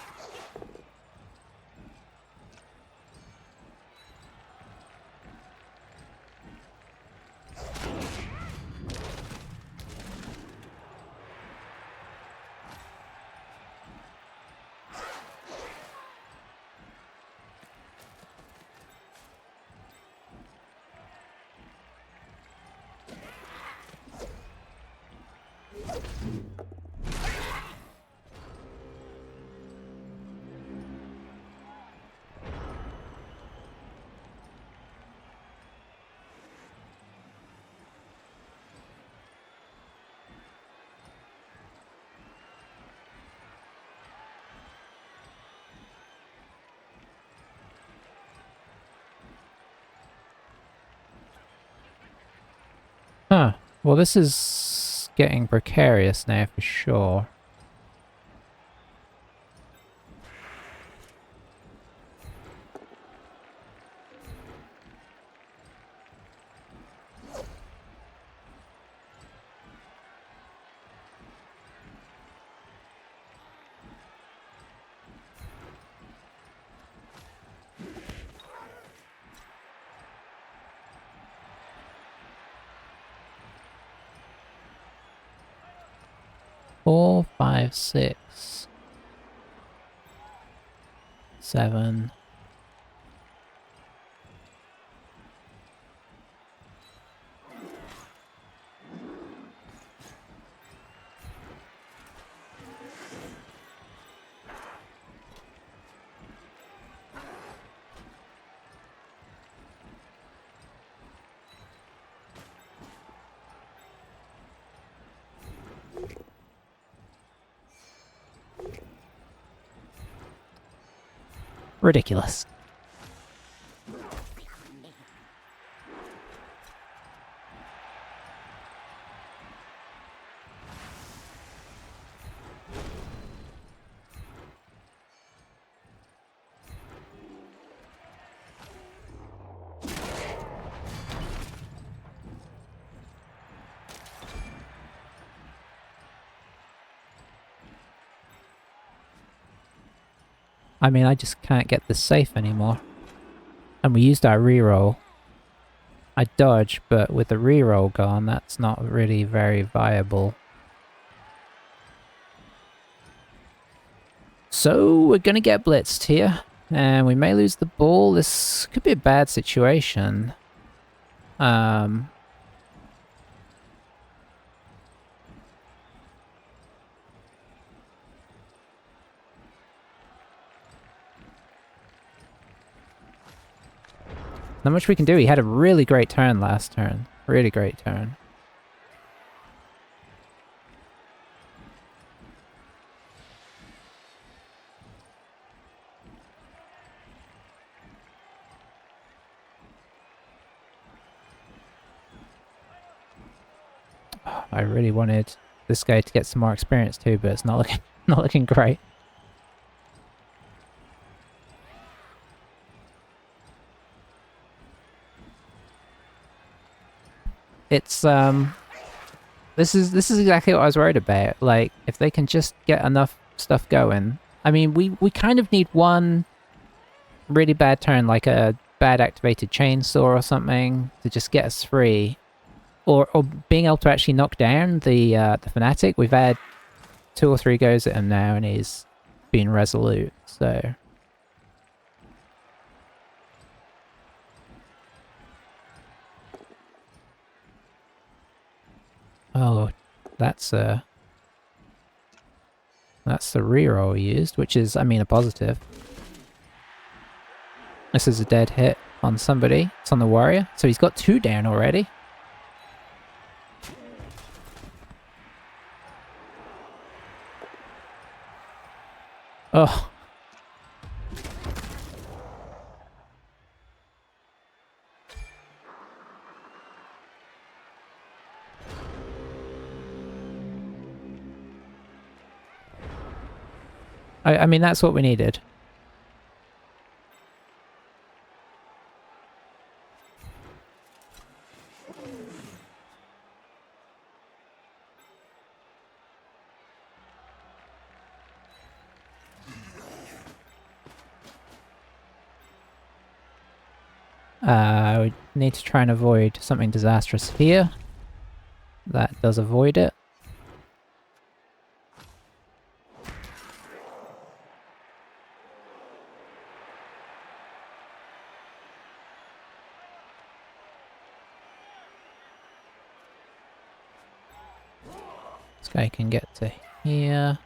Huh. Well, this is getting precarious now for sure. Four, 5, 6, 7. Ridiculous. I mean, I just can't get this safe anymore. And we used our reroll. I dodge, but with the reroll gone, that's not really very viable. So we're gonna get blitzed here, and we may lose the ball. This could be a bad situation. Not much we can do. He had a really great turn last turn. Really great turn. I really wanted this guy to get some more experience too, but it's not looking not looking great. It's this is exactly what I was worried about. Like, if they can just get enough stuff going. I mean, we kind of need one really bad turn, like a bad activated chainsaw or something, to just get us free. Or being able to actually knock down the fanatic. We've had 2 or 3 goes at him now, and he's been resolute. So oh, that's the reroll we used, which is, I mean, a positive. This is a dead hit on somebody. It's on the warrior, so he's got 2 down already. Oh. I mean, that's what we needed. We need to try and avoid something disastrous here. That does avoid it. This guy can get to here.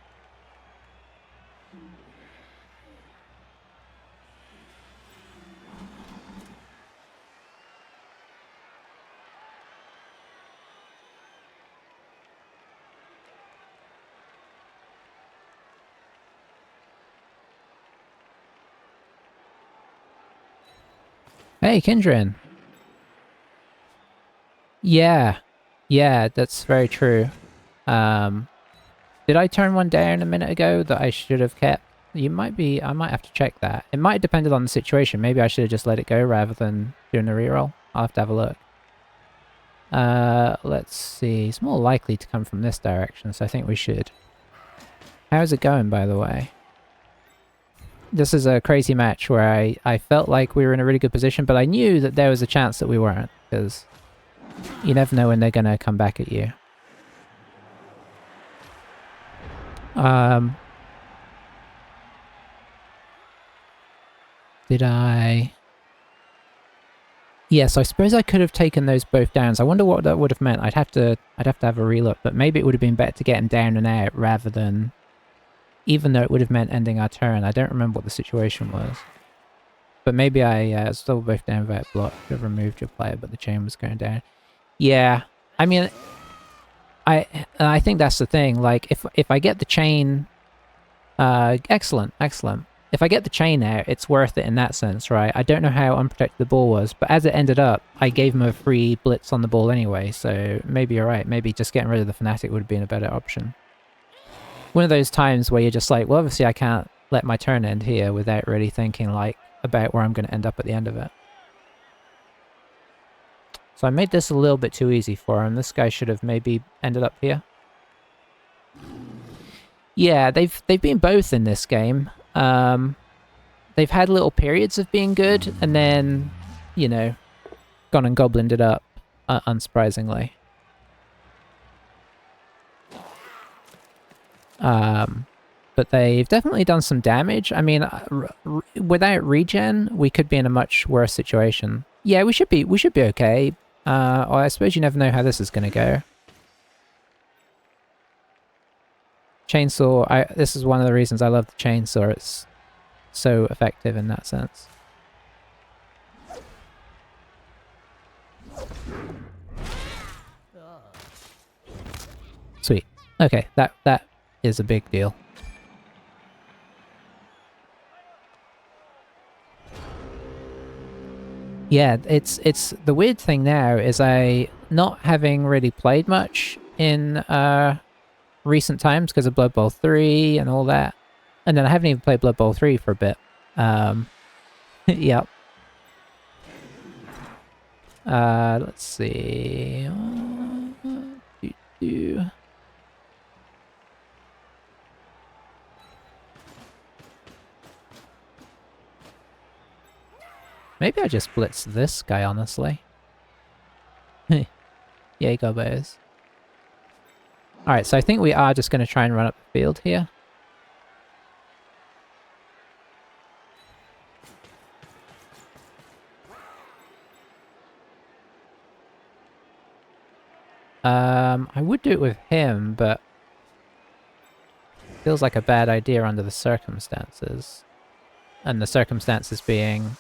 Hey, Kindred. Yeah. Yeah, that's very true. Did I turn one down a minute ago that I should have kept? You might be... I might have to check that. It might have depended on the situation. Maybe I should have just let it go rather than doing the reroll. I'll have to have a look. Let's see. It's more likely to come from this direction, so I think we should. How's it going, by the way? This is a crazy match where I felt like we were in a really good position, but I knew that there was a chance that we weren't, because you never know when they're going to come back at you. Did I... Yes, I suppose I could have taken those both downs. I wonder what that would have meant. I'd have to have a relook, but maybe it would have been better to get him down and out rather than... Even though it would have meant ending our turn. I don't remember what the situation was. But maybe I still both down without block. Could have removed your player, but the chain was going down. Yeah, I mean... I think that's the thing. Like, if I get the chain... excellent. If I get the chain out, it's worth it in that sense, right? I don't know how unprotected the ball was, but as it ended up, I gave him a free blitz on the ball anyway, so maybe you're right. Maybe just getting rid of the Fnatic would have been a better option. One of those times where you're just like, well, obviously I can't let my turn end here without really thinking, like, about where I'm going to end up at the end of it. So I made this a little bit too easy for him. This guy should have maybe ended up here. Yeah, they've been both in this game. They've had little periods of being good, and then, you know, gone and goblined it up, unsurprisingly. But they've definitely done some damage. I mean, without regen, we could be in a much worse situation. Yeah, we should be okay. I suppose you never know how this is going to go. Chainsaw, this is one of the reasons I love the chainsaw. It's so effective in that sense. Sweet. Okay, that is a big deal. Yeah, it's the weird thing now is not having really played much, in recent times because of Blood Bowl 3 and all that. And then I haven't even played Blood Bowl 3 for a bit. Yep. Let's see. Maybe I just blitz this guy, honestly. Yay, Gobbos. Alright, so I think we are just going to try and run up the field here. I would do it with him, but feels like a bad idea under the circumstances. And the circumstances being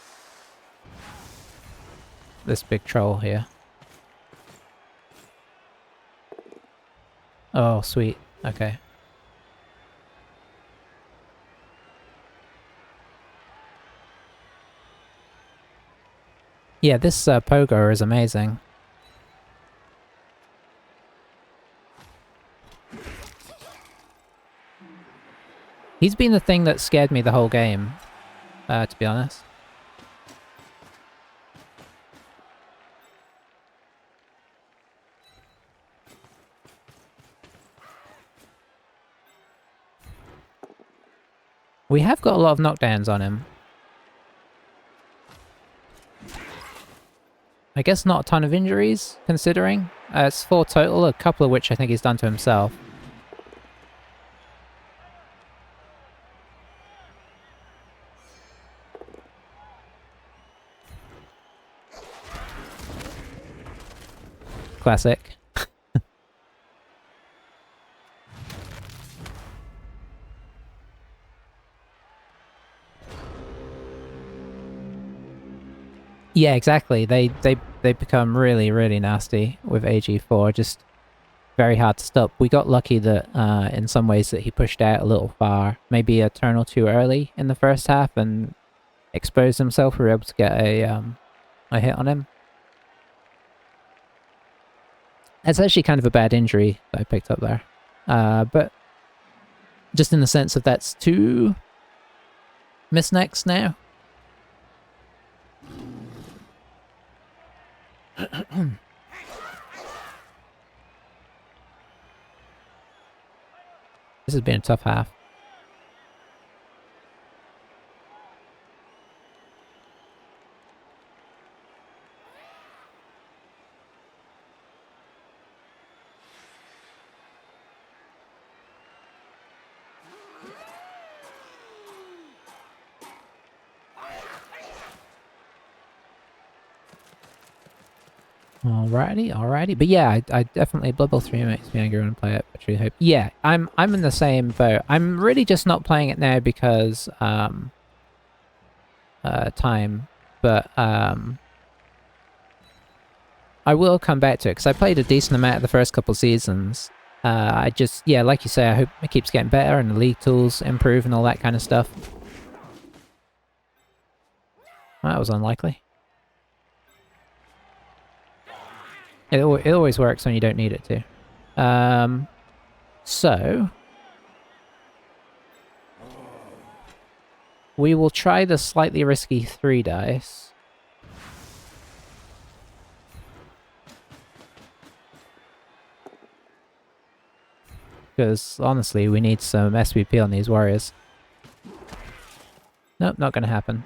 this big troll here. Oh, sweet. Okay. Yeah, this Pogo is amazing. He's been the thing that scared me the whole game, to be honest. We have got a lot of knockdowns on him. I guess not a ton of injuries, considering. It's 4 total, a couple of which I think he's done to himself. Classic. Yeah, exactly. They become really, really nasty with AG4. Just very hard to stop. We got lucky that in some ways that he pushed out a little far. Maybe a turn or two early in the first half and exposed himself. We were able to get a hit on him. It's actually kind of a bad injury that I picked up there. But just in the sense of that's 2 misnecks now. This has been a tough half. Alrighty. But yeah, I definitely Blood Bowl 3 makes me angry when I play it. I truly hope. Yeah, I'm in the same boat. I'm really just not playing it now because time, but I will come back to it because I played a decent amount of the first couple seasons. I just, yeah, like you say, I hope it keeps getting better and the league tools improve and all that kind of stuff. That was unlikely. It always works when you don't need it to. So we will try the slightly risky 3 dice. Because honestly, we need some SVP on these warriors. Nope, not gonna happen.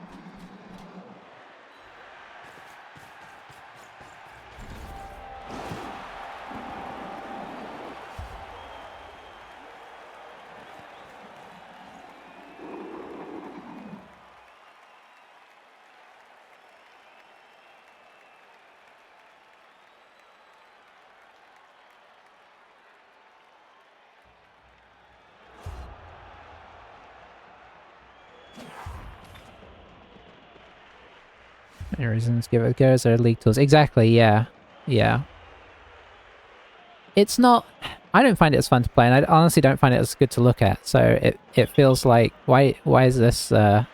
Any reasons give it goes or league tools? Exactly, yeah. Yeah. It's not... I don't find it as fun to play, and I honestly don't find it as good to look at, so it feels like, why is this, why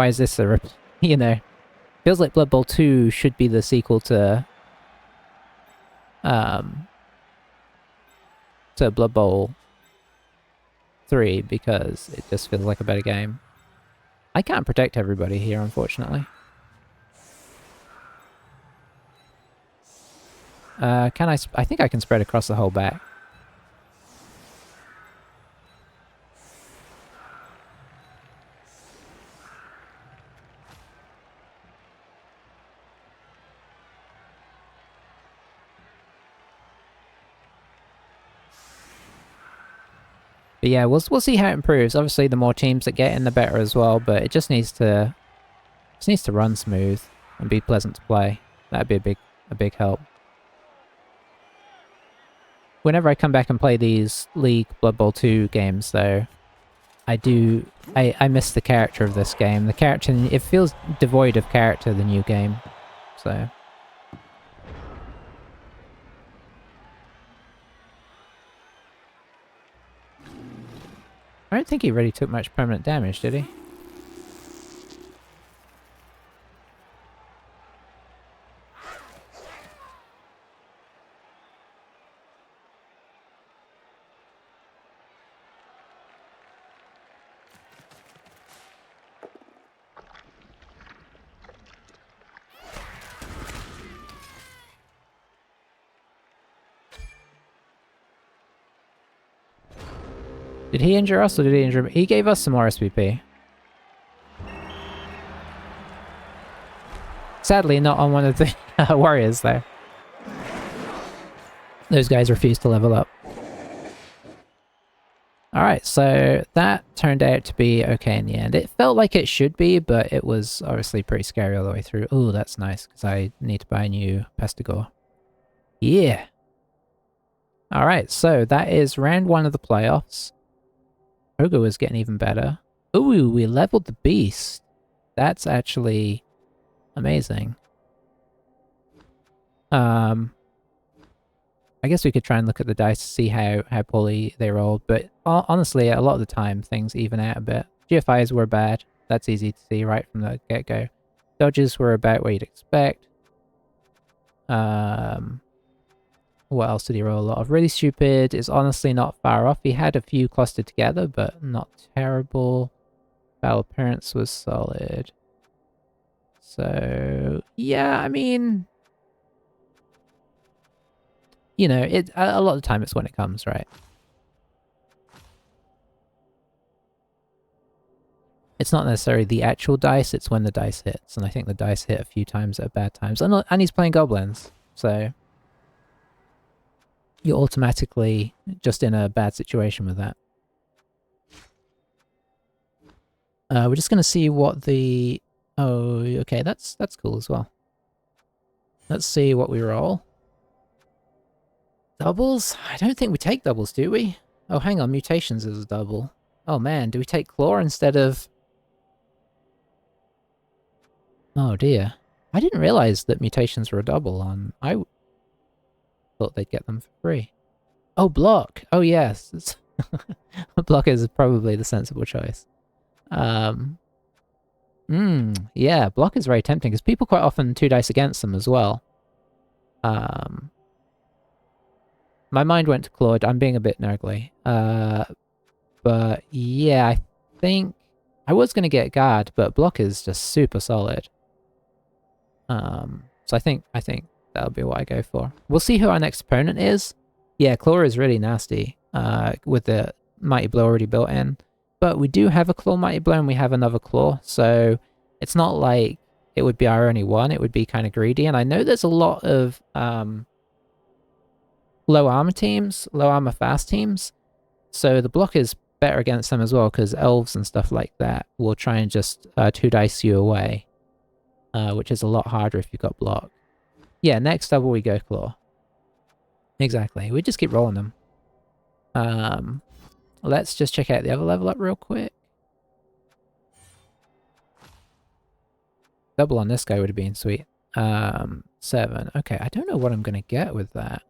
is this a... you know... Feels like Blood Bowl 2 should be the sequel to... to Blood Bowl 3 because it just feels like a better game. I can't protect everybody here, unfortunately. Can I? I think I can spread across the whole back. But yeah, we'll see how it improves. Obviously, the more teams that get in, the better as well. But it just needs to run smooth and be pleasant to play. That'd be a big help. Whenever I come back and play these League Blood Bowl 2 games, though, I miss the character of this game. The character, it feels devoid of character, the new game. So I don't think he really took much permanent damage, did he? Did he injure us or did he injure me? He gave us some more SPP. Sadly, not on one of the warriors, though. Those guys refused to level up. Alright, so that turned out to be okay in the end. It felt like it should be, but it was obviously pretty scary all the way through. Oh, that's nice, because I need to buy a new Pestigore. Yeah! Alright, so that is round 1 of the playoffs. Nurgle is getting even better. Ooh, we leveled the beast. That's actually amazing. I guess we could try and look at the dice to see how poorly they rolled, but honestly, a lot of the time, things even out a bit. GFIs were bad. That's easy to see right from the get-go. Dodges were about what you'd expect. What else did he roll a lot of? Really Stupid is honestly not far off. He had a few clustered together, but not terrible. Foul Appearance was solid. So, yeah, I mean... You know, a lot of the time it's when it comes, right? It's not necessarily the actual dice, it's when the dice hits. And I think the dice hit a few times at bad times. And he's playing Goblins, so... You're automatically just in a bad situation with that. We're just going to see what the... Oh, okay, that's cool as well. Let's see what we roll. Doubles? I don't think we take doubles, do we? Oh, hang on, Mutations is a double. Oh man, do we take Claw instead of... Oh dear. I didn't realize that Mutations were a double on... I thought they'd get them for free. Oh, Block! Oh yes. Block is probably the sensible choice. Yeah, Block is very tempting, because people quite often 2 dice against them as well. My mind went to Claude. I'm being a bit nurgly. But yeah, I think... I was going to get Guard, but Block is just super solid. So I think that'll be what I go for. We'll see who our next opponent is. Yeah, Claw is really nasty, with the Mighty Blow already built in. But we do have a Claw Mighty Blow and we have another Claw, so it's not like it would be our only one. It would be kind of greedy, and I know there's a lot of low armor teams, low armor fast teams, so the Block is better against them as well, because elves and stuff like that will try and just 2 dice you away, which is a lot harder if you've got Block. Yeah, next double we go Claw. Exactly, we just keep rolling them. Let's just check out the other level up real quick. Double on this guy would have been sweet. 7. Okay, I don't know what I'm going to get with that.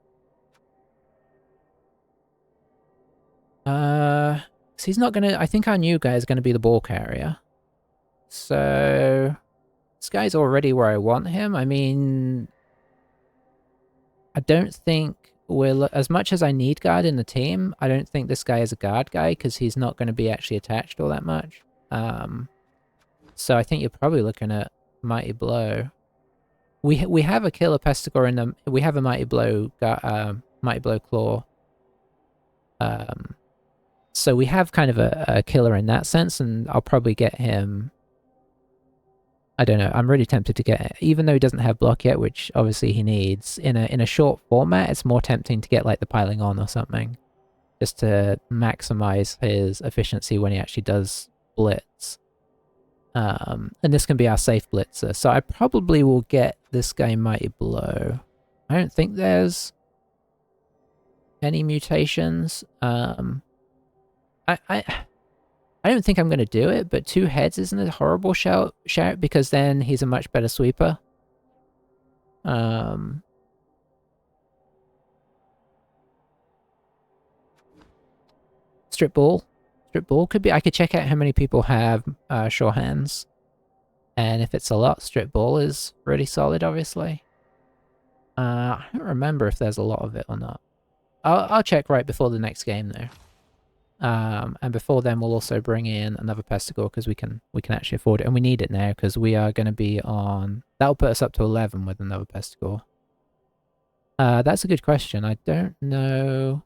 So he's not going to... I think our new guy is going to be the ball carrier. So... This guy's already where I want him. I mean... I don't think as much as I need guard in the team, I don't think this guy is a guard guy because he's not going to be actually attached all that much. So I think you're probably looking at Mighty Blow. We have a killer Pestigore in them. We have a Mighty Blow Claw. So we have kind of a killer in that sense, and I'll probably get him. I don't know. I'm really tempted to get, even though he doesn't have block yet, which obviously he needs. In a short format, it's more tempting to get like the piling on or something, just to maximize his efficiency when he actually does blitz. And this can be our safe blitzer. So I probably will get this guy Mighty Blow. I don't think there's any mutations. I don't think I'm going to do it, but 2 heads isn't a horrible shout because then he's a much better sweeper. Strip Ball. Strip Ball could be... I could check out how many people have sure hands. And if it's a lot, Strip Ball is really solid, obviously. I don't remember if there's a lot of it or not. I'll check right before the next game, though. And before then, we'll also bring in another Pestigore because we can actually afford it, and we need it now because we are going to be on. That'll put us up to 11 with another Pestigore. That's a good question. I don't know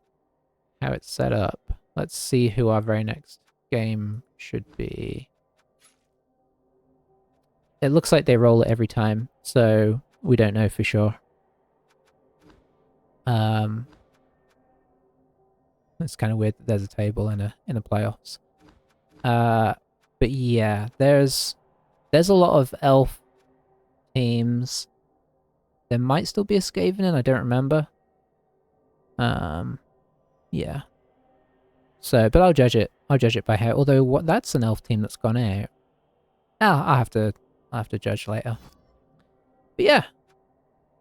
how it's set up. Let's see who our very next game should be. It looks like they roll it every time, so we don't know for sure. It's kind of weird that there's a table in a playoffs. But yeah, there's a lot of elf teams. There might still be a Skaven in, I don't remember. Yeah. So, but I'll judge it. I'll judge it by how. Although that's an elf team that's gone out. I'll have to judge later. But yeah.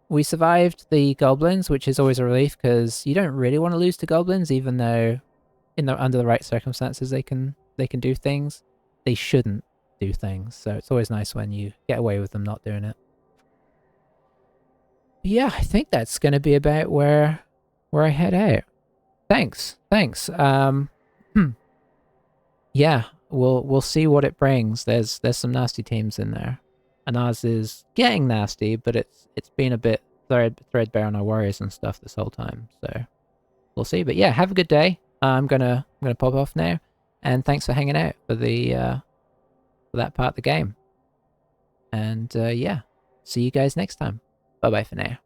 We survived the Goblins, which is always a relief because you don't really want to lose to Goblins, even though under the right circumstances they can do things. They shouldn't do things, so it's always nice when you get away with them not doing it. But yeah, I think that's going to be about where I head out. Thanks. Yeah, we'll see what it brings. There's some nasty teams in there. And ours is getting nasty, but it's been a bit threadbare on our warriors and stuff this whole time, so we'll see. But yeah, have a good day. I'm gonna pop off now, and thanks for hanging out for that part of the game. And yeah, see you guys next time. Bye bye for now.